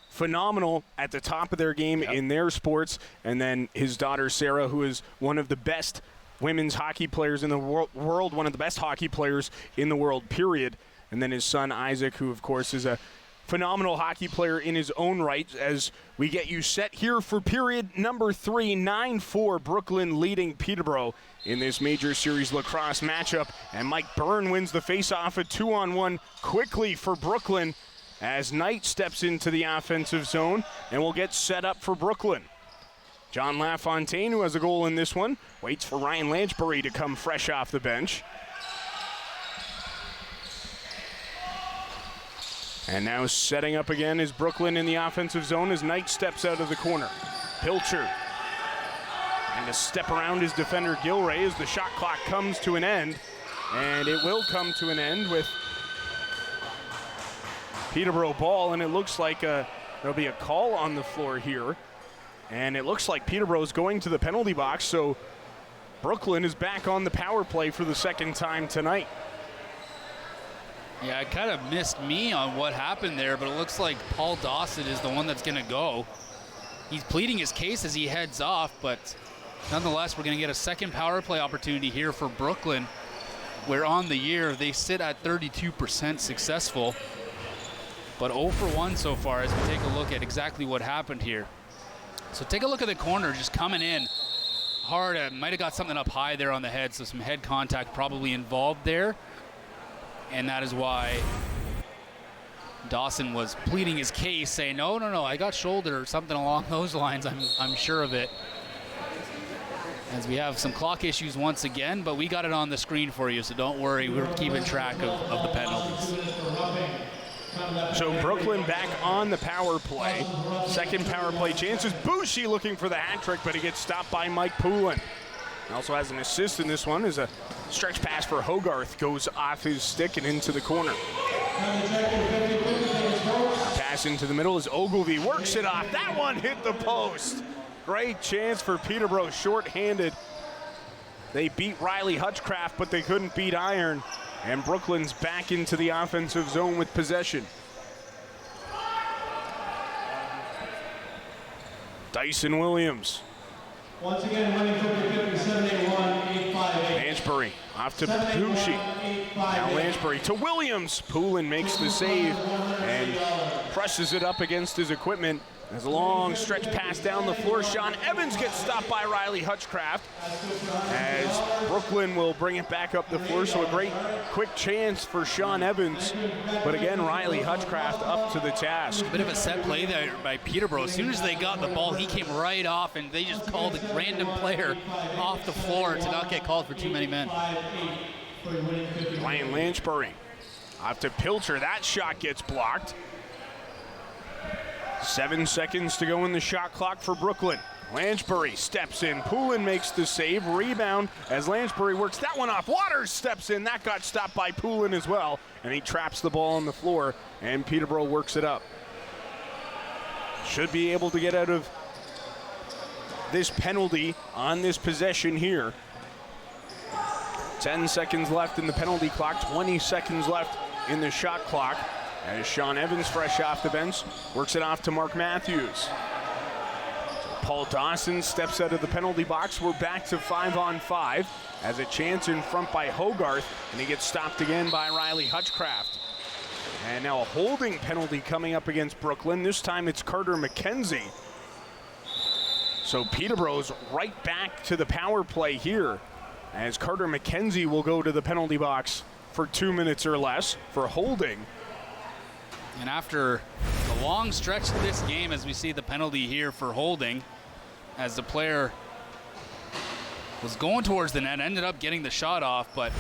phenomenal at the top of their game in their sports. And then his daughter, Sarah, who is one of the best women's hockey players in the world, one of the best hockey players in the world, period. And then his son, Isaac, who, of course, is a phenomenal hockey player in his own right, as we get you set here for period number 3, 9-4, Brooklyn leading Peterborough in this Major Series Lacrosse matchup. And Mike Byrne wins the faceoff at 2-on-1 quickly for Brooklyn as Knight steps into the offensive zone and will get set up for Brooklyn. John LaFontaine, who has a goal in this one, waits for Ryan Lanchbury to come fresh off the bench. And now setting up again is Brooklyn in the offensive zone as Knight steps out of the corner. Pilcher. And to step around his defender Gilray as the shot clock comes to an end. And it will come to an end with Peterborough ball, and it looks like there'll be a call on the floor here. And it looks like Peterborough is going to the penalty box, so Brooklyn is back on the power play for the second time tonight. Yeah, it kind of missed me on what happened there, but it looks like Paul Dawson is the one that's going to go. He's pleading his case as he heads off, but nonetheless, we're going to get a second power play opportunity here for Brooklyn, where on the year they sit at 32% successful, but 0 for 1 so far as we take a look at exactly what happened here. So take a look at the corner, just coming in hard. Might have got something up high there on the head, so some head contact probably involved there. And that is why Dawson was pleading his case, saying, no, I got shoulder or something along those lines. I'm sure of it. As we have some clock issues once again, but we got it on the screen for you, so don't worry. We're keeping track of the penalties. So Brooklyn back on the power play. Second power play chances. Bushy looking for the hat trick, but he gets stopped by Mike Poulin. Also has an assist in this one as a stretch pass for Hogarth goes off his stick and into the corner. Pass into the middle as Ogilvy works it off. That one hit the post. Great chance for Peterborough, short-handed. They beat Riley Hutchcraft, but they couldn't beat Iron. And Brooklyn's back into the offensive zone with possession. Dyson Williams. Once again, winning 50-50, 7-8-1, 8-5-8. Lansbury off to Bushy. Now Lansbury to Williams. Poulin makes the save and presses it up against his equipment. There's a long stretch pass down the floor. Sean Evans gets stopped by Riley Hutchcraft as Brooklyn will bring it back up the floor. So a great quick chance for Sean Evans. But again, Riley Hutchcraft up to the task. A bit of a set play there by Peterborough. As soon as they got the ball, he came right off, and they just called a random player off the floor to not get called for too many men. Ryan Lansbury off to Pilcher. That shot gets blocked. 7 seconds to go in the shot clock for Brooklyn. Lansbury steps in. Poulin makes the save. Rebound as Lansbury works that one off. Waters steps in. That got stopped by Poulin as well. And he traps the ball on the floor, and Peterborough works it up. Should be able to get out of this penalty on this possession here. 10 seconds left in the penalty clock. 20 seconds left in the shot clock. As Sean Evans, fresh off the bench, works it off to Mark Matthews. So Paul Dawson steps out of the penalty box. We're back to 5-on-5 as a chance in front by Hogarth, and he gets stopped again by Riley Hutchcraft. And now a holding penalty coming up against Brooklyn. This time it's Carter McKenzie. So Peterborough's right back to the power play here as Carter McKenzie will go to the penalty box for 2 minutes or less for holding. And after a long stretch of this game, as we see the penalty here for holding, as the player was going towards the net, ended up getting the shot off, but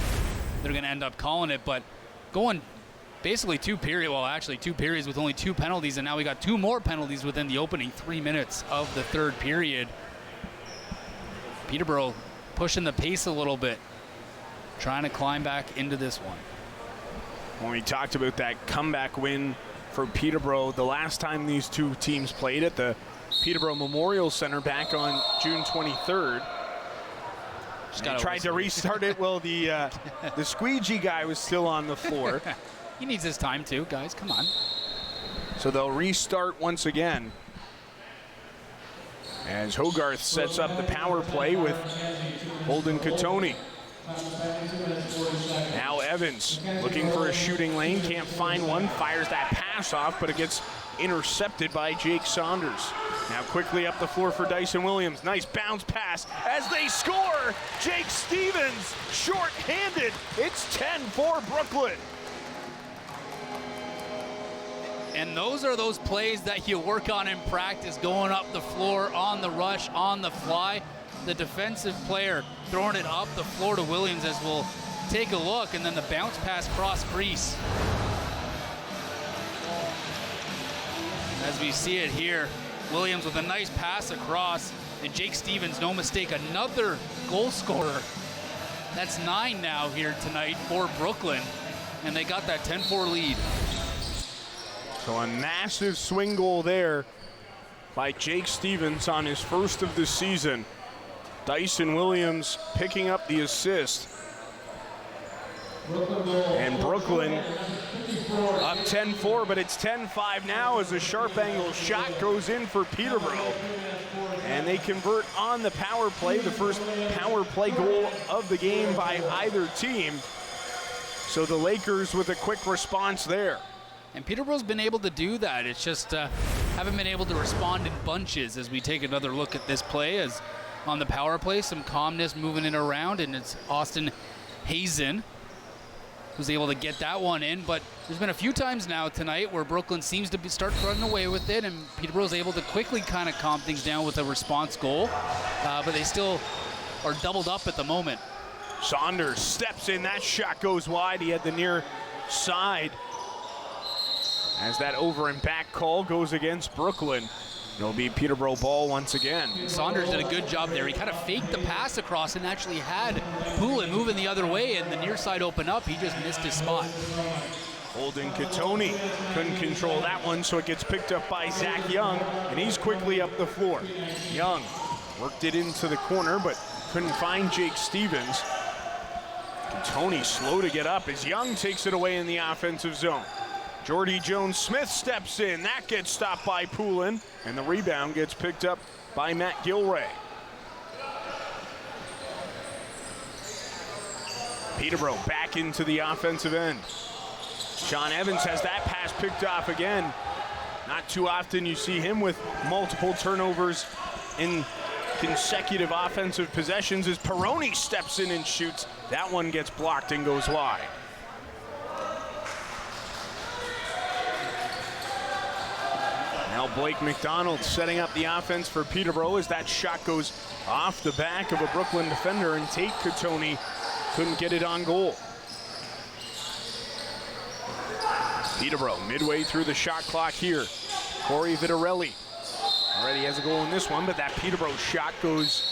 they're going to end up calling it. But going basically two periods with only 2 penalties, and now we got 2 more penalties within the opening 3 minutes of the third period. Peterborough pushing the pace a little bit, trying to climb back into this one. When we talked about that comeback win for Peterborough, the last time these two teams played at the Peterborough Memorial Center back on June 23rd. They tried to restart it. Well, the squeegee guy was still on the floor. He needs his time too, guys. Come on. So they'll restart once again as Hogarth sets up the power play with Holden Katoni. Now Evans looking for a shooting lane, can't find one, fires that pass off, but it gets intercepted by Jake Saunders. Now quickly up the floor for Dyson Williams. Nice bounce pass as they score. Jake Stevens short-handed. It's 10 for Brooklyn. And those are those plays that you work on in practice, going up the floor, on the rush, on the fly. The defensive player throwing it up the floor to Williams, as we'll take a look, and then the bounce pass cross crease. As we see it here, Williams with a nice pass across, and Jake Stevens, no mistake, another goal scorer. That's 9 now here tonight for Brooklyn, and they got that 10-4 lead. So a massive swing goal there by Jake Stevens on his first of the season. Dyson Williams picking up the assist. And Brooklyn up 10-4, but it's 10-5 now as a sharp angle shot goes in for Peterborough. And they convert on the power play, the first power play goal of the game by either team. So the Lakers with a quick response there. And Peterborough's been able to do that. It's just haven't been able to respond in bunches as we take another look at this play. As on the power play, some calmness moving it around, and it's Austin Hazen who's able to get that one in. But there's been a few times now tonight where Brooklyn seems to start running away with it, and Peterborough's able to quickly kind of calm things down with a response goal. But they still are doubled up at the moment. Saunders steps in. That shot goes wide. He had the near side. As that over and back call goes against Brooklyn. It'll be Peterborough ball once again. Saunders did a good job there. He kind of faked the pass across and actually had Poulin moving the other way, and the near side opened up. He just missed his spot. Holden Katoni couldn't control that one, so it gets picked up by Zach Young, and he's quickly up the floor. Young Worked it into the corner, but couldn't find Jake Stevens. Tony slow to get up as Young takes it away in the offensive zone. Jordy Jones-Smith steps in. That gets stopped by Poulin, and the rebound gets picked up by Matt Gilray. Peterborough back into the offensive end. Sean Evans has that pass picked off again. Not too often you see him with multiple turnovers in consecutive offensive possessions as Peroni steps in and shoots. That one gets blocked and goes wide. Now Blake McDonald setting up the offense for Peterborough as that shot goes off the back of a Brooklyn defender, and Tate Katoni couldn't get it on goal. Peterborough midway through the shot clock here. Corey Vitarelli already has a goal in this one, but that Peterborough shot goes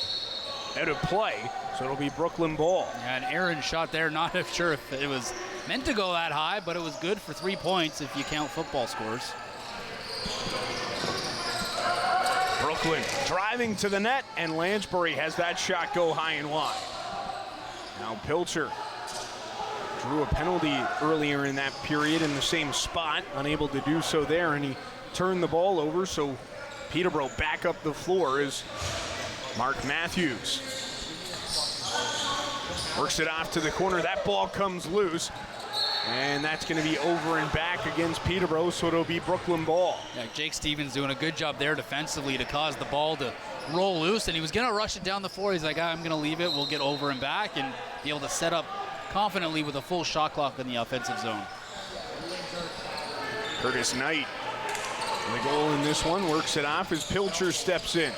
out of play, so it'll be Brooklyn ball. Yeah, an errant shot there. Not sure if it was meant to go that high, but it was good for 3 points if you count football scores. Brooklyn driving to the net, and Lansbury has that shot go high and wide. Now Pilcher drew a penalty earlier in that period in the same spot, unable to do so there, and he turned the ball over, so Peterborough back up the floor as Mark Matthews works it off to the corner. That ball comes loose, and that's going to be over and back against Peterborough, so it'll be Brooklyn ball. Yeah, Jake Stevens doing a good job there defensively to cause the ball to roll loose, and he was going to rush it down the floor. He's like, I'm going to leave it. We'll get over and back and be able to set up confidently with a full shot clock in the offensive zone. Curtis Knight, the goal in this one, works it off as Pilcher steps in.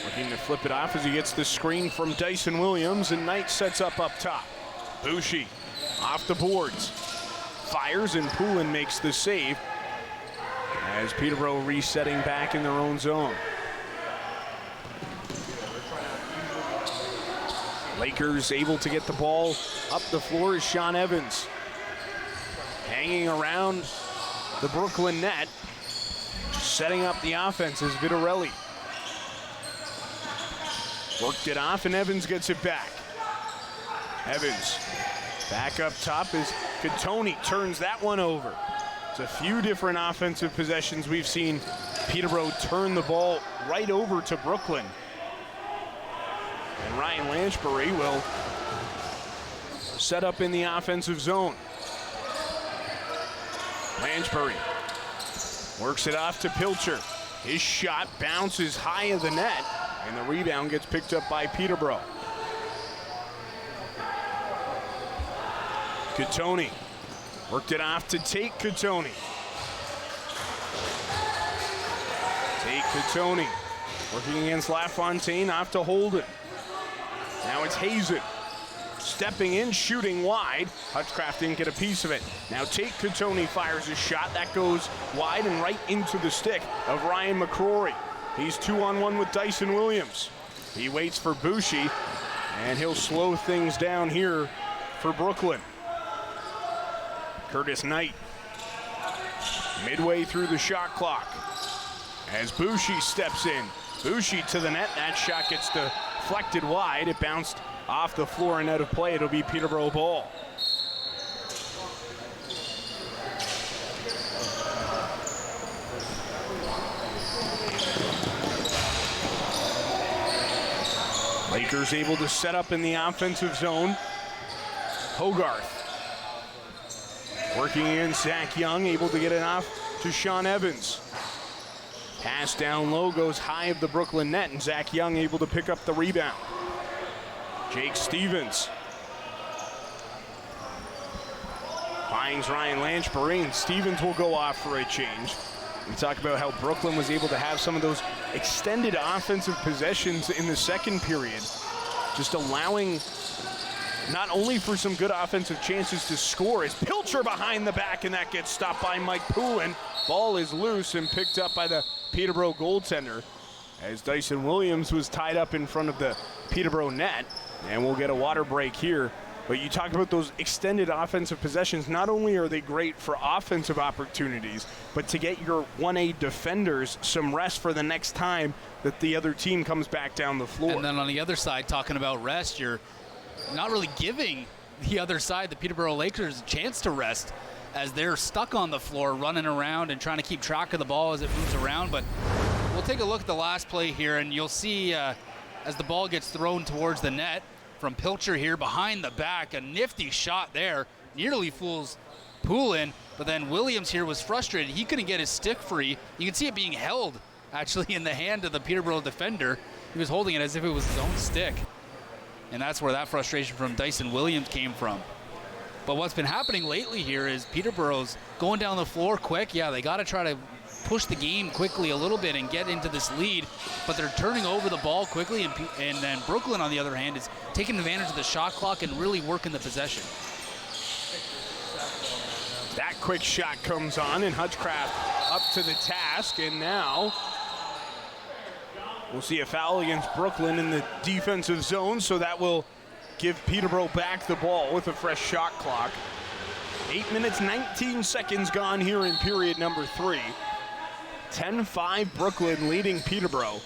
Looking to flip it off as he gets the screen from Dyson Williams, and Knight sets up top. Bushy off the boards, fires, and Poulin makes the save as Peterborough resetting back in their own zone. Lakers able to get the ball up the floor is Sean Evans. Hanging around the Brooklyn net, setting up the offense is Vitarelli. Worked it off, and Evans gets it back. Evans back up top as Katoni turns that one over. It's a few different offensive possessions we've seen Peterborough turn the ball right over to Brooklyn. And Ryan Lansbury will set up in the offensive zone. Lansbury works it off to Pilcher. His shot bounces high of the net, and the rebound gets picked up by Peterborough. Katoni worked it off to Tate Katoni. Tate Katoni working against LaFontaine, off to Holden. Now it's Hazen stepping in, shooting wide. Hutchcraft didn't get a piece of it. Now Tate Katoni fires a shot that goes wide and right into the stick of Ryan McCrory. He's 2-on-1 with Dyson Williams. He waits for Bushy, and he'll slow things down here for Brooklyn. Curtis Knight midway through the shot clock as Bushy steps in. Bushy to the net. That shot gets deflected wide. It bounced off the floor and out of play. It'll be Peterborough ball. Lakers able to set up in the offensive zone. Hogarth working in. Zach Young able to get it off to Sean Evans. Pass down low goes high of the Brooklyn net, and Zach Young able to pick up the rebound. Jake Stevens finds Ryan Lansbury, and Stevens will go off for a change. We talk about how Brooklyn was able to have some of those extended offensive possessions in the second period, just allowing not only for some good offensive chances to score, as Pilcher behind the back, and that gets stopped by Mike Poulin. Ball is loose and picked up by the Peterborough goaltender as Dyson Williams was tied up in front of the Peterborough net, and we'll get a water break here But you talk about those extended offensive possessions, not only are they great for offensive opportunities, but to get your 1A defenders some rest for the next time that the other team comes back down the floor. And then on the other side, talking about rest, you're not really giving the other side, the Peterborough Lakers, a chance to rest as they're stuck on the floor running around and trying to keep track of the ball as it moves around. But we'll take a look at the last play here, and you'll see as the ball gets thrown towards the net from Pilcher here behind the back, a nifty shot there, nearly fools Poulin, but then Williams here was frustrated. He couldn't get his stick free. You can see it being held actually in the hand of the Peterborough defender. He was holding it as if it was his own stick. And that's where that frustration from Dyson Williams came from. But what's been happening lately here is Peterborough's going down the floor quick. Yeah, they got to try to push the game quickly a little bit and get into this lead, but they're turning over the ball quickly, and then Brooklin, on the other hand, is taking advantage of the shot clock and really working the possession. That quick shot comes on, and Hutchcraft up to the task, and now we'll see a foul against Brooklin in the defensive zone, so that will give Peterborough back the ball with a fresh shot clock. 8 minutes, 19 seconds gone here in period number 3. 10-5 Brooklin leading Peterborough.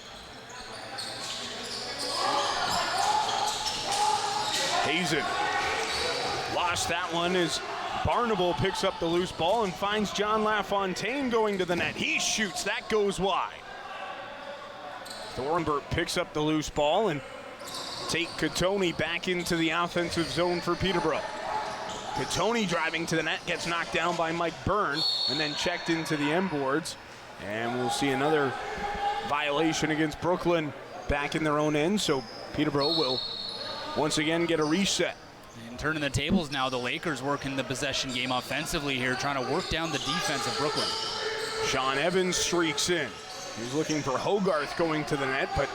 Hazen lost that one as Barnable picks up the loose ball and finds John LaFontaine going to the net. He shoots, that goes wide. Thornburg picks up the loose ball and take Catoni back into the offensive zone for Peterborough. Catoni driving to the net, gets knocked down by Mike Byrne and then checked into the end boards. And we'll see another violation against Brooklyn back in their own end, so Peterborough will once again get a reset. And turning the tables now, the Lakers working the possession game offensively here, trying to work down the defense of Brooklyn. Sean Evans streaks in. He's looking for Hogarth going to the net, but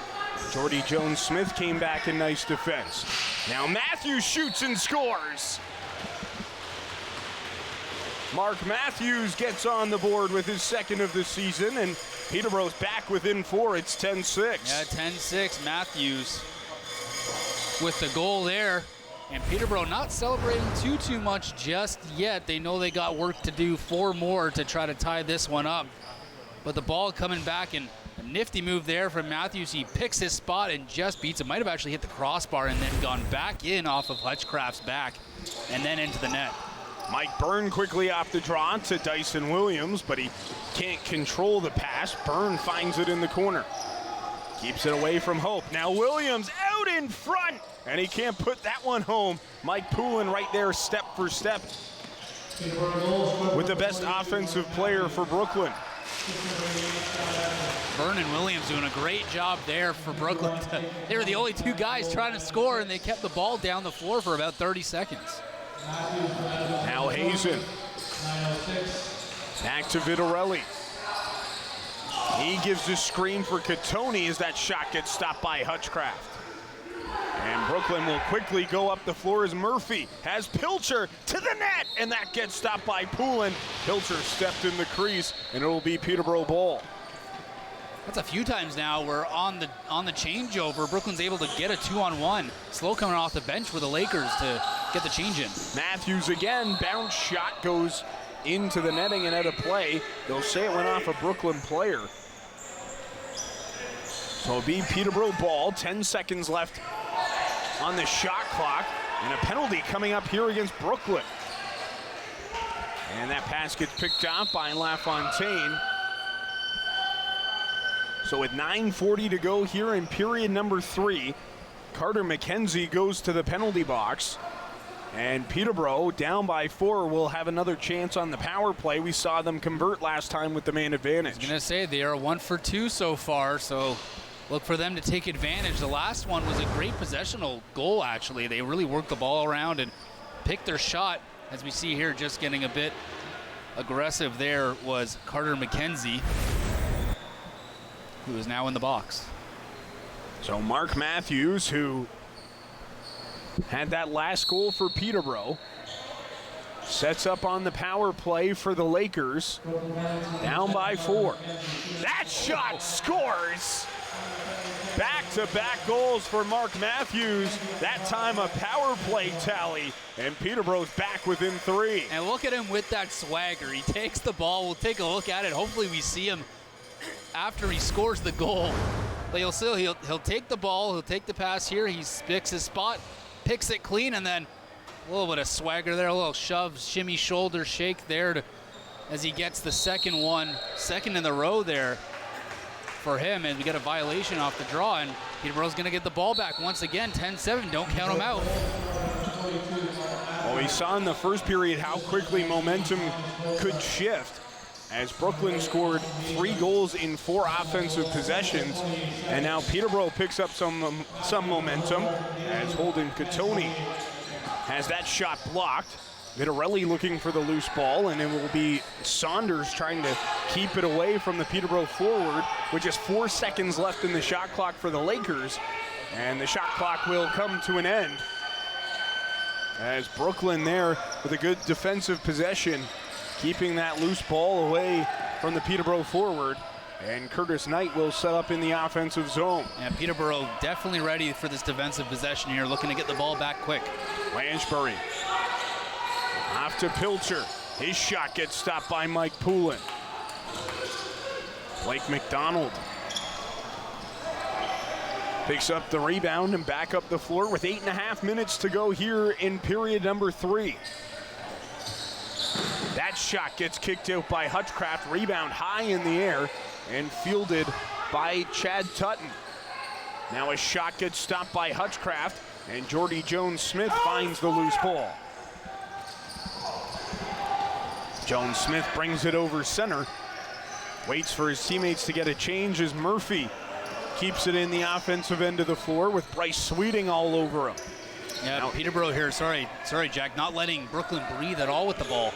Jordy Jones-Smith came back in nice defense. Now Matthews shoots and scores. Mark Matthews gets on the board with his second of the season, and Peterborough's back within 4. It's 10-6. Yeah, 10-6. Matthews with the goal there. And Peterborough not celebrating too much just yet. They know they got work to do, 4 more to try to tie this one up. But the ball coming back, and a nifty move there from Matthews. He picks his spot and just beats it. Might have actually hit the crossbar and then gone back in off of Hutchcraft's back and then into the net. Mike Byrne quickly off the draw to Dyson Williams, but he can't control the pass. Byrne finds it in the corner. Keeps it away from Hope. Now Williams out in front, and he can't put that one home. Mike Poulin right there, step for step, with the best offensive player for Brooklyn. Byrne and Williams doing a great job there for Brooklyn. They were the only 2 guys trying to score, and they kept the ball down the floor for about 30 seconds. Now Hazen. Back to Vitorelli. He gives the screen for Catoni as that shot gets stopped by Hutchcraft. And Brooklyn will quickly go up the floor as Murphy has Pilcher to the net, and that gets stopped by Poulin. Pilcher stepped in the crease, and it will be Peterborough ball. That's a few times now where on the changeover, Brooklyn's able to get a 2-on-1. Slow coming off the bench for the Lakers to get the change in. Matthews again, bounce shot goes into the netting and out of play. They'll say it went off a Brooklyn player. So it'll be Peterborough ball, 10 seconds left on the shot clock, and a penalty coming up here against Brooklyn. And that pass gets picked off by LaFontaine. So with 9:40 to go here in period number 3, Carter McKenzie goes to the penalty box. And Peterborough, down by 4, will have another chance on the power play. We saw them convert last time with the man advantage. I was going to say, they are 1 for 2 so far, so look for them to take advantage. The last one was a great possessional goal, actually. They really worked the ball around and picked their shot. As we see here, just getting a bit aggressive there was Carter McKenzie, who is now in the box. So Mark Matthews, who had that last goal for Peterborough, sets up on the power play for the Lakers, down by 4. That shot scores! Back Back-to-back goals for Mark Matthews. That time a power play tally, and Peterborough's back within 3. And look at him with that swagger. He takes the ball. We'll take a look at it. Hopefully we see him after he scores the goal. But he'll take the ball. He'll take the pass here. He picks his spot, picks it clean, and then a little bit of swagger there, a little shove, shimmy, shoulder shake there as he gets the second in the row there for him. And we get a violation off the draw, and Peterborough's going to get the ball back once again. 10-7, don't count him out. Well, we saw in the first period how quickly momentum could shift as Brooklyn scored 3 goals in 4 offensive possessions, and now Peterborough picks up some momentum as Holden Katoni has that shot blocked. Vitarelli looking for the loose ball, and it will be Saunders trying to keep it away from the Peterborough forward with just 4 seconds left in the shot clock for the Lakers, and the shot clock will come to an end as Brooklyn there with a good defensive possession, keeping that loose ball away from the Peterborough forward, and Curtis Knight will set up in the offensive zone. And Peterborough definitely ready for this defensive possession here, looking to get the ball back quick. Lanchbury off to Pilcher. His shot gets stopped by Mike Poulin. Blake McDonald picks up the rebound and back up the floor with 8.5 minutes to go here in period number 3. That shot gets kicked out by Hutchcraft. Rebound high in the air and fielded by Chad Tutton. Now a shot gets stopped by Hutchcraft, and Jordy Jones-Smith finds the loose ball. Jones-Smith brings it over center. Waits for his teammates to get a change as Murphy keeps it in the offensive end of the floor with Bryce Sweeting all over him. Yeah, now, Peterborough here, sorry Jack, not letting Brooklyn breathe at all with the ball.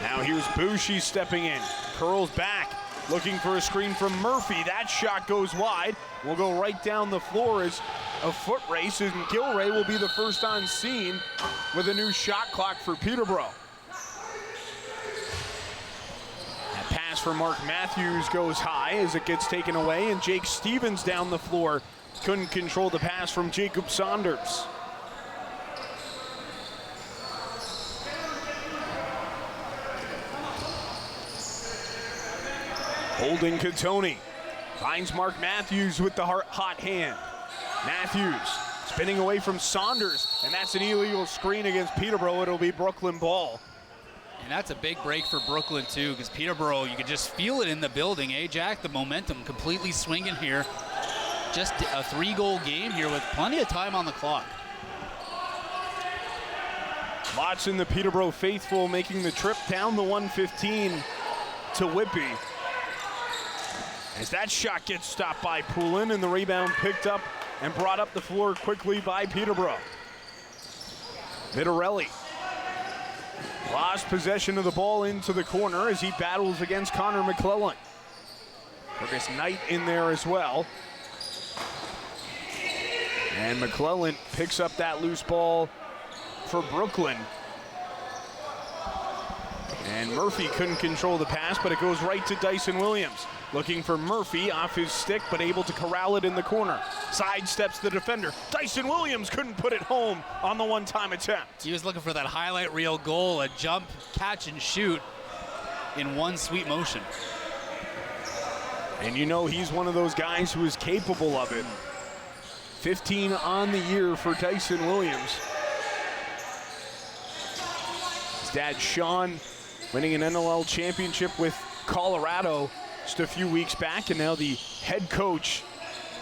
Now here's Bushy stepping in, curls back, looking for a screen from Murphy. That shot goes wide. Will go right down the floor as a foot race, and Gilray will be the first on scene with a new shot clock for Peterborough. That pass for Mark Matthews goes high as it gets taken away, and Jake Stevens down the floor. Couldn't control the pass from Jacob Saunders. Holden Katoni finds Mark Matthews with the hot hand. Matthews spinning away from Saunders, and that's an illegal screen against Peterborough. It'll be Brooklyn ball. And that's a big break for Brooklyn too, because Peterborough, you can just feel it in the building, eh, Jack? The momentum completely swinging here. Just a 3-goal game here with plenty of time on the clock. Watson, the Peterborough faithful, making the trip down the 115 to Whitby. As that shot gets stopped by Poulin, and the rebound picked up and brought up the floor quickly by Peterborough. Vitarelli lost possession of the ball into the corner as he battles against Connor McClellan. Curtis Knight in there as well. And McClellan picks up that loose ball for Brooklyn. And Murphy couldn't control the pass, but it goes right to Dyson Williams. Looking for Murphy off his stick, but able to corral it in the corner. Sidesteps the defender. Dyson Williams couldn't put it home on the one-time attempt. He was looking for that highlight reel goal, a jump, catch, and shoot in one sweet motion. And you know he's one of those guys who is capable of it. 15 on the year for Dyson Williams. His dad, Sean, winning an NLL championship with Colorado just a few weeks back, and now the head coach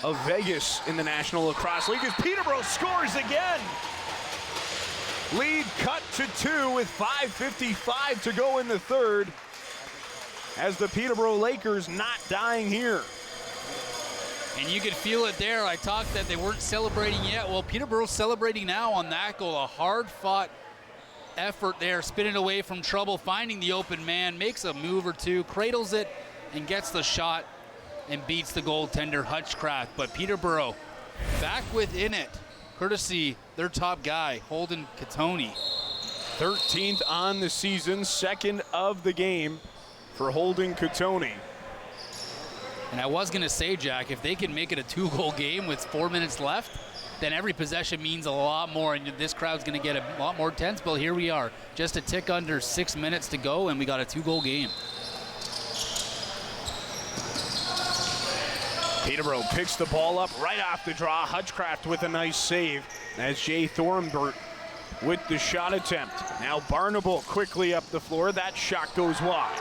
of Vegas in the National Lacrosse League as Peterborough scores again. Lead cut to 2 with 5:55 to go in the third, as the Peterborough Lakers not dying here. And you could feel it there. I talked that they weren't celebrating yet. Well, Peterborough's celebrating now on that goal. A hard-fought effort there, spinning away from trouble, finding the open man, makes a move or two, cradles it, and gets the shot and beats the goaltender Hutchcraft. But Peterborough back within it, courtesy their top guy, Holden Katoni. 13th on the season, second of the game for Holden Katoni. And I was going to say, Jack, if they can make it a 2-goal game with 4 minutes left, then every possession means a lot more, and this crowd's going to get a lot more tense. But here we are, just a tick under 6 minutes to go, and we got a 2-goal game. Peterborough picks the ball up right off the draw. Hutchcraft with a nice save as Jay Thornbert with the shot attempt. Now Barnable quickly up the floor. That shot goes wide.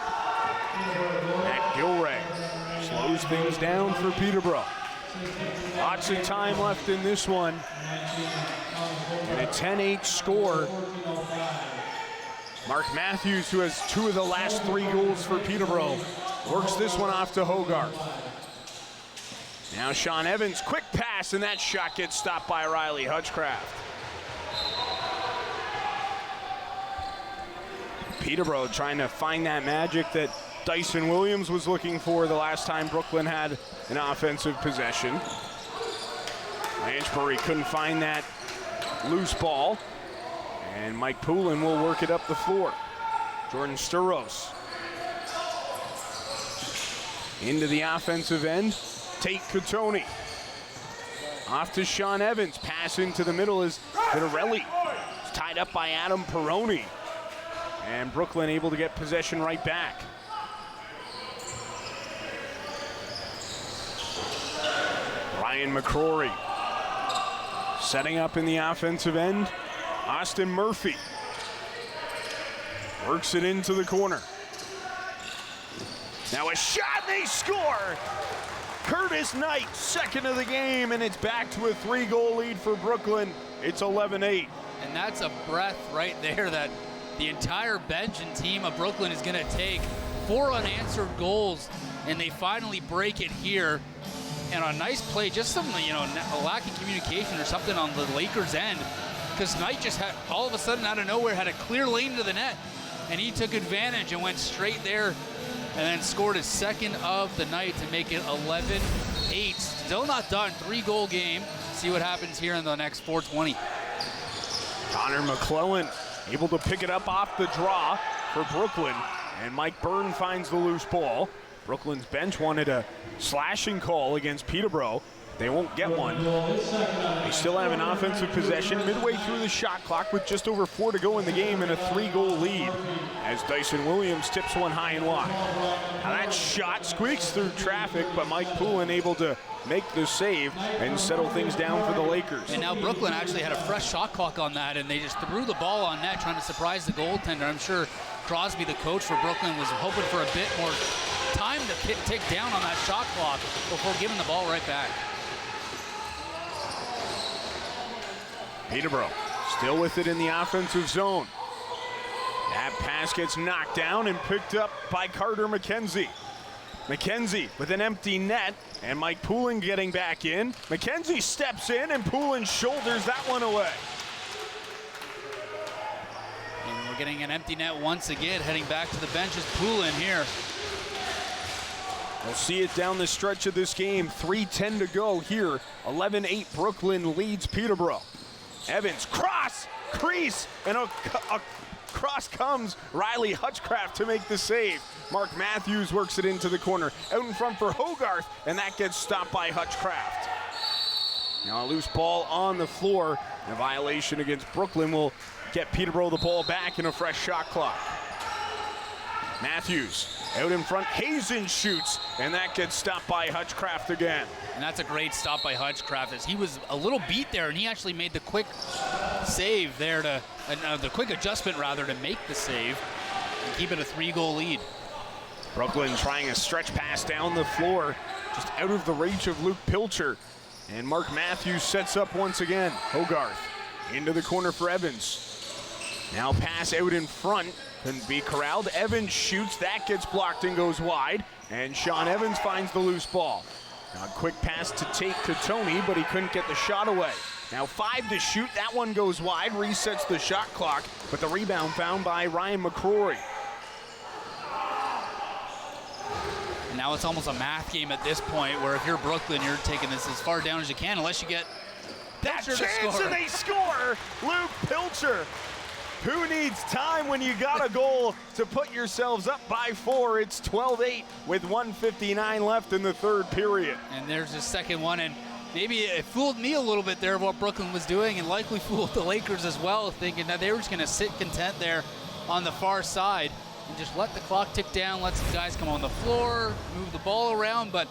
Matt Gilray slows things down for Peterborough. Lots of time left in this one. And a 10-8 score. Mark Matthews, who has 2 of the last 3 goals for Peterborough, works this one off to Hogarth. Now Sean Evans, quick pass, and that shot gets stopped by Riley Hutchcraft. Peterborough trying to find that magic that Dyson Williams was looking for the last time Brooklyn had an offensive possession. Lanchbury couldn't find that loose ball, and Mike Poulin will work it up the floor. Jordan Sturos into the offensive end. Tate Catoni. Off to Sean Evans. Pass into the middle is Vitarelli. It's tied up by Adam Peroni. And Brooklyn able to get possession right back. Ryan McCrory setting up in the offensive end. Austin Murphy works it into the corner. Now a shot, they score! Curtis Knight, second of the game, and it's back to a 3-goal lead for Brooklyn. It's 11-8. And that's a breath right there that the entire bench and team of Brooklyn is going to take. 4 unanswered goals, and they finally break it here. And a nice play, just some, a lack of communication or something on the Lakers' end, because Knight just had, all of a sudden out of nowhere, had a clear lane to the net, and he took advantage and went straight there, and then scored his second of the night to make it 11-8. Still not done, 3-goal game. See what happens here in the next 420. Connor McClellan able to pick it up off the draw for Brooklyn, and Mike Byrne finds the loose ball. Brooklyn's bench wanted a slashing call against Peterborough. They won't get one. They still have an offensive possession midway through the shot clock with just over 4 to go in the game and a 3-goal lead as Dyson Williams tips one high and wide. Now that shot squeaks through traffic, but Mike Poulin able to make the save and settle things down for the Lakers. And now Brooklyn actually had a fresh shot clock on that, and they just threw the ball on net trying to surprise the goaltender. I'm sure Crosby, the coach for Brooklyn, was hoping for a bit more time to take down on that shot clock before giving the ball right back. Peterborough still with it in the offensive zone. That pass gets knocked down and picked up by Carter McKenzie. McKenzie with an empty net, and Mike Poulin getting back in. McKenzie steps in, and Poulin shoulders that one away. And we're getting an empty net once again. Heading back to the bench is Poulin here. We'll see it down the stretch of this game. 3:10 to go here. 11-8 Brooklyn leads Peterborough. Evans, cross, crease, and across comes Riley Hutchcraft to make the save. Mark Matthews works it into the corner. Out in front for Hogarth, and that gets stopped by Hutchcraft. Now a loose ball on the floor. A violation against Brooklyn will get Peterborough the ball back in a fresh shot clock. Matthews out in front, Hazen shoots, and that gets stopped by Hutchcraft again. And that's a great stop by Hutchcraft, as he was a little beat there, and he actually made the quick save there the quick adjustment rather to make the save and keep it a 3-goal lead. Brooklyn trying a stretch pass down the floor, just out of the reach of Luke Pilcher. And Mark Matthews sets up once again. Hogarth into the corner for Evans. Now pass out in front. Couldn't be corralled. Evans shoots. That gets blocked and goes wide. And Sean Evans finds the loose ball. Now a quick pass to Tate Catoni, but he couldn't get the shot away. Now 5 to shoot. That one goes wide. Resets the shot clock. But the rebound found by Ryan McCrory. And now it's almost a math game at this point, where if you're Brooklyn, you're taking this as far down as you can, unless you get that Pilcher chance, and they score! Luke Pilcher Who needs time when you got a goal to put yourselves up by 4? It's 12-8 with 1:59 left in the third period. And there's the second one, and maybe it fooled me a little bit there of what Brooklyn was doing, and likely fooled the Lakers as well, thinking that they were just going to sit content there on the far side and just let the clock tick down, let some guys come on the floor, move the ball around, but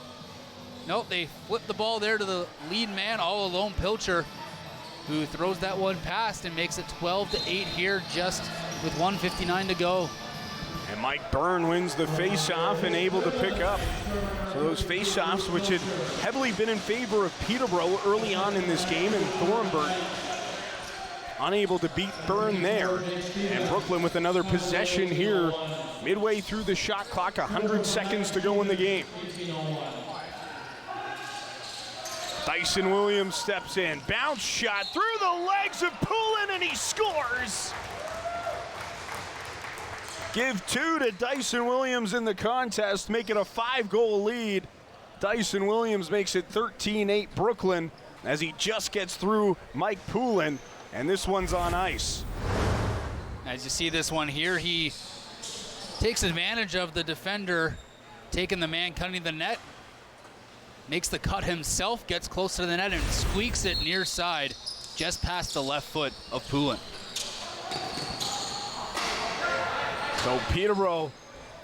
nope, they flipped the ball there to the lead man all alone, Pilcher, who throws that one past and makes it 12-8 here just with 1:59 to go. And Mike Byrne wins the face-off and able to pick up. So those face-offs, which had heavily been in favor of Peterborough early on in this game, and Thornburg unable to beat Byrne there. And Brooklyn with another possession here midway through the shot clock, 100 seconds to go in the game. Dyson Williams steps in, bounce shot through the legs of Poulin, and he scores! Give 2 to Dyson Williams in the contest, make it a 5-goal lead. Dyson Williams makes it 13-8 Brooklyn as he just gets through Mike Poulin, and this one's on ice. As you see this one here, he takes advantage of the defender taking the man cutting the net, makes the cut himself, gets close to the net and squeaks it near side just past the left foot of Poulin. So Peterborough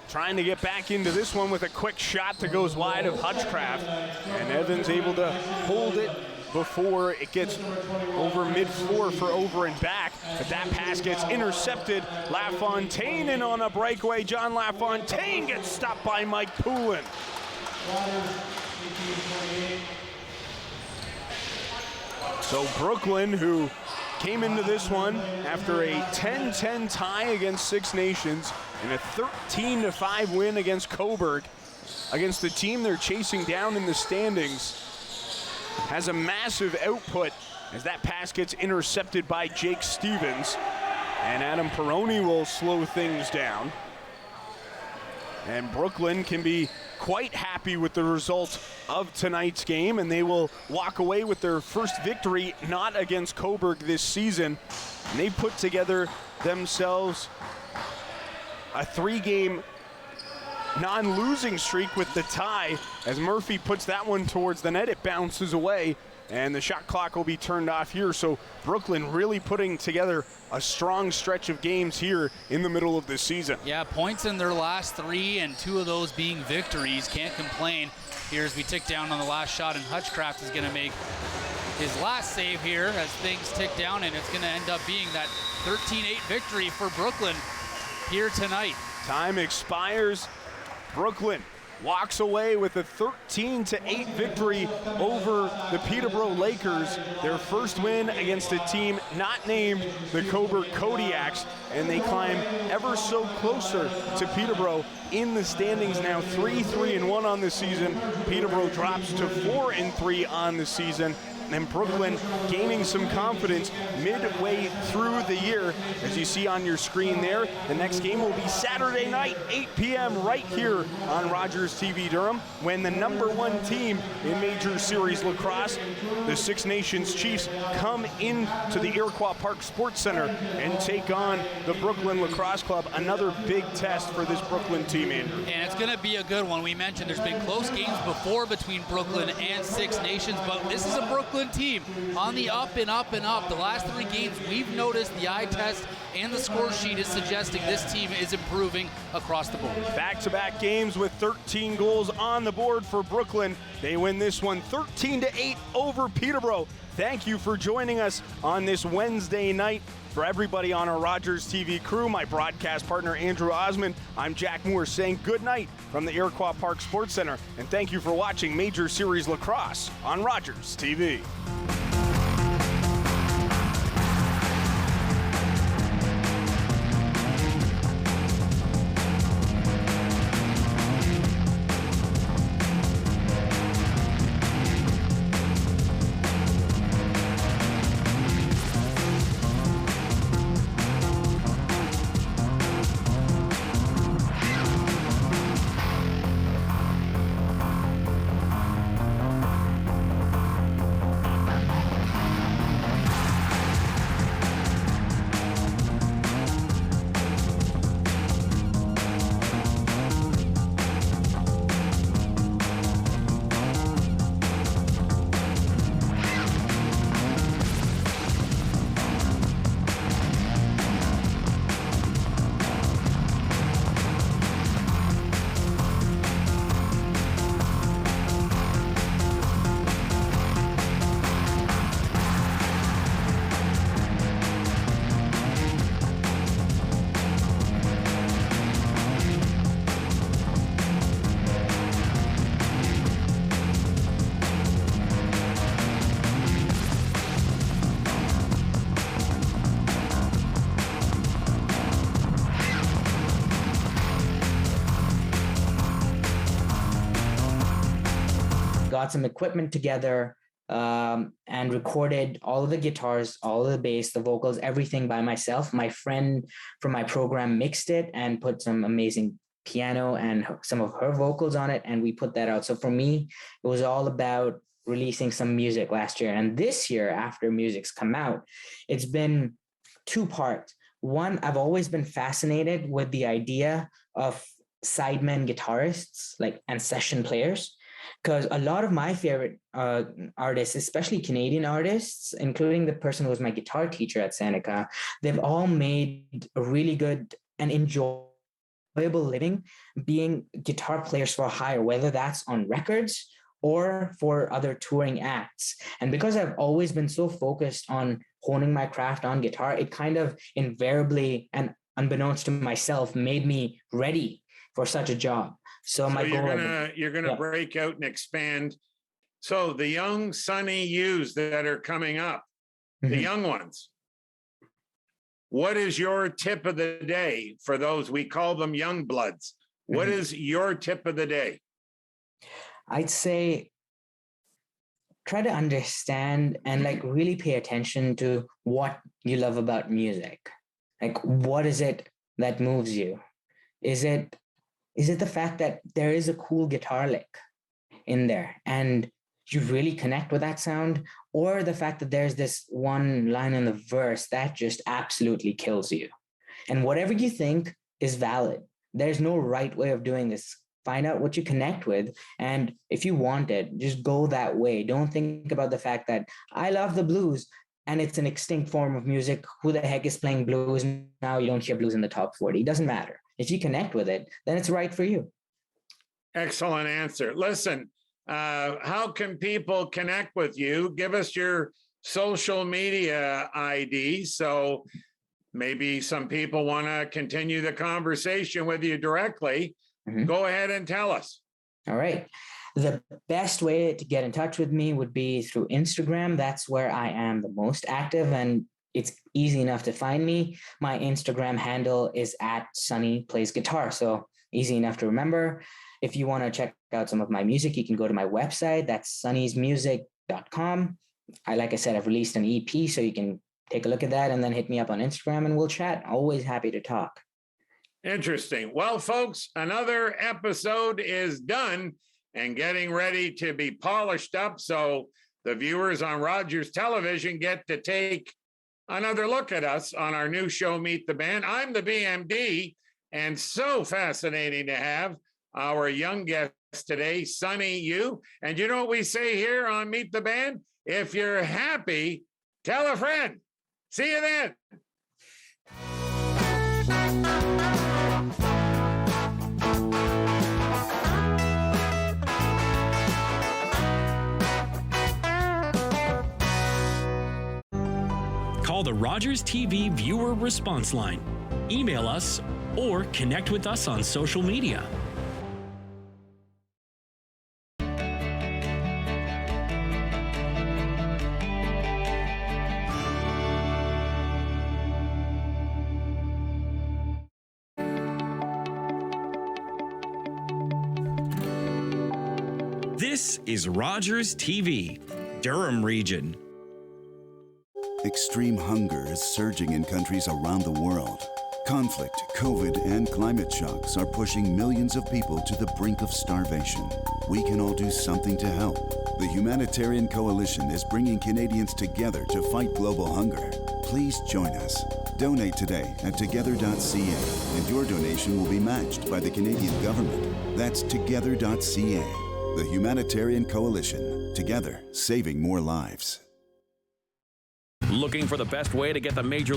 trying to get back into this one with a quick shot that goes wide of Hutchcraft, and Evans able to hold it before it gets over mid-floor for over and back, but that pass gets intercepted. LaFontaine in on a breakaway. John LaFontaine gets stopped by Mike Poulin. So Brooklyn, who came into this one after a 10-10 tie against Six Nations and a 13-5 win against Coburg, against the team they're chasing down in the standings, has a massive output as that pass gets intercepted by Jake Stevens, and Adam Peroni will slow things down. And Brooklyn can be quite happy with the result of tonight's game, and they will walk away with their first victory not against Coburg this season. And they put together themselves a 3-game non-losing streak with the tie. As Murphy puts that one towards the net, it bounces away, and the shot clock will be turned off here. So Brooklyn really putting together a strong stretch of games here in the middle of this season. Yeah, points in their last 3, and 2 of those being victories. Can't complain here as we tick down on the last shot, and Hutchcraft is going to make his last save here as things tick down, and it's going to end up being that 13-8 victory for Brooklyn here tonight. Time expires. Brooklyn walks away with a 13-8 victory over the Peterborough Lakers, their first win against a team not named the Coburg Kodiaks, and they climb ever so closer to Peterborough in the standings now. 3-3-1 on the season. Peterborough drops to 4-3 on the season, and Brooklyn gaining some confidence midway through the year. As you see on your screen there, the next game will be Saturday night, 8 p.m. right here on RogersTV Durham, when the #1 team in Major Series Lacrosse, the Six Nations Chiefs, come into the Iroquois Park Sports Center and take on the Brooklyn Lacrosse Club. Another big test for this Brooklyn team, Andrew. And it's going to be a good one. We mentioned there's been close games before between Brooklyn and Six Nations, but this is a Brooklyn team on the up and up and up. The last 3 games we've noticed, the eye test and the score sheet is suggesting this team is improving across the board. Back-to-back games with 13 goals on the board for Brooklyn. They win this one 13-8 over Peterborough. Thank you for joining us on this Wednesday night. For everybody on our RogersTV crew, my broadcast partner Andrew Osmond, I'm Jack Moore saying good night from the Iroquois Park Sports Center, and thank you for watching Major Series Lacrosse on RogersTV. got some equipment together, and recorded all of the guitars, all of the bass, the vocals, everything by myself. My friend from my program mixed it and put some amazing piano and some of her vocals on it, and we put that out. So for me, it was all about releasing some music last year. And this year, after music's come out, it's been two parts. One, I've always been fascinated with the idea of sidemen guitarists, and session players, because a lot of my favorite artists, especially Canadian artists, including the person who was my guitar teacher at Seneca, they've all made a really good and enjoyable living being guitar players for hire, whether that's on records or for other touring acts. And because I've always been so focused on honing my craft on guitar, it kind of invariably and unbeknownst to myself made me ready for such a job. So my goal, you're gonna break out and expand. So the young Sunny U's that are coming up, the young ones, what is your tip of the day for those? We call them young bloods. What is your tip of the day? I'd say try to understand and really pay attention to what you love about music. What is it that moves you? Is it the fact that there is a cool guitar lick in there and you really connect with that sound, or the fact that there's this one line in the verse that just absolutely kills you? And whatever you think is valid. There's no right way of doing this. Find out what you connect with. And if you want it, just go that way. Don't think about the fact that I love the blues and it's an extinct form of music. Who the heck is playing blues now? You don't hear blues in the top 40. It doesn't matter. If you connect with it, then it's right for you. Excellent answer. Listen, how can people connect with you? Give us your social media ID. So maybe some people want to continue the conversation with you directly. Go ahead and tell us. All right. The best way to get in touch with me would be through Instagram. That's where I am the most active, and it's easy enough to find me. My Instagram handle is @SunnyPlaysGuitar. So easy enough to remember. If you want to check out some of my music, you can go to my website. That's sunnysmusic.com. Like I said, I've released an EP, so you can take a look at that and then hit me up on Instagram and we'll chat. Always happy to talk. Interesting. Well, folks, another episode is done and getting ready to be polished up. So the viewers on Rogers Television get to take another look at us on our new show, Meet the Band. I'm the BMD, and so fascinating to have our young guest today, Sunny U. And you know what we say here on Meet the Band? If you're happy, tell a friend. See you then. Call the Rogers TV viewer response line, email us, or connect with us on social media. This is Rogers TV, Durham Region. Extreme hunger is surging in countries around the world. Conflict, COVID, and climate shocks are pushing millions of people to the brink of starvation. We can all do something to help. The Humanitarian Coalition is bringing Canadians together to fight global hunger. Please join us. Donate today at together.ca, and your donation will be matched by the Canadian government. That's together.ca. The Humanitarian Coalition. Together, saving more lives. Looking for the best way to get the Major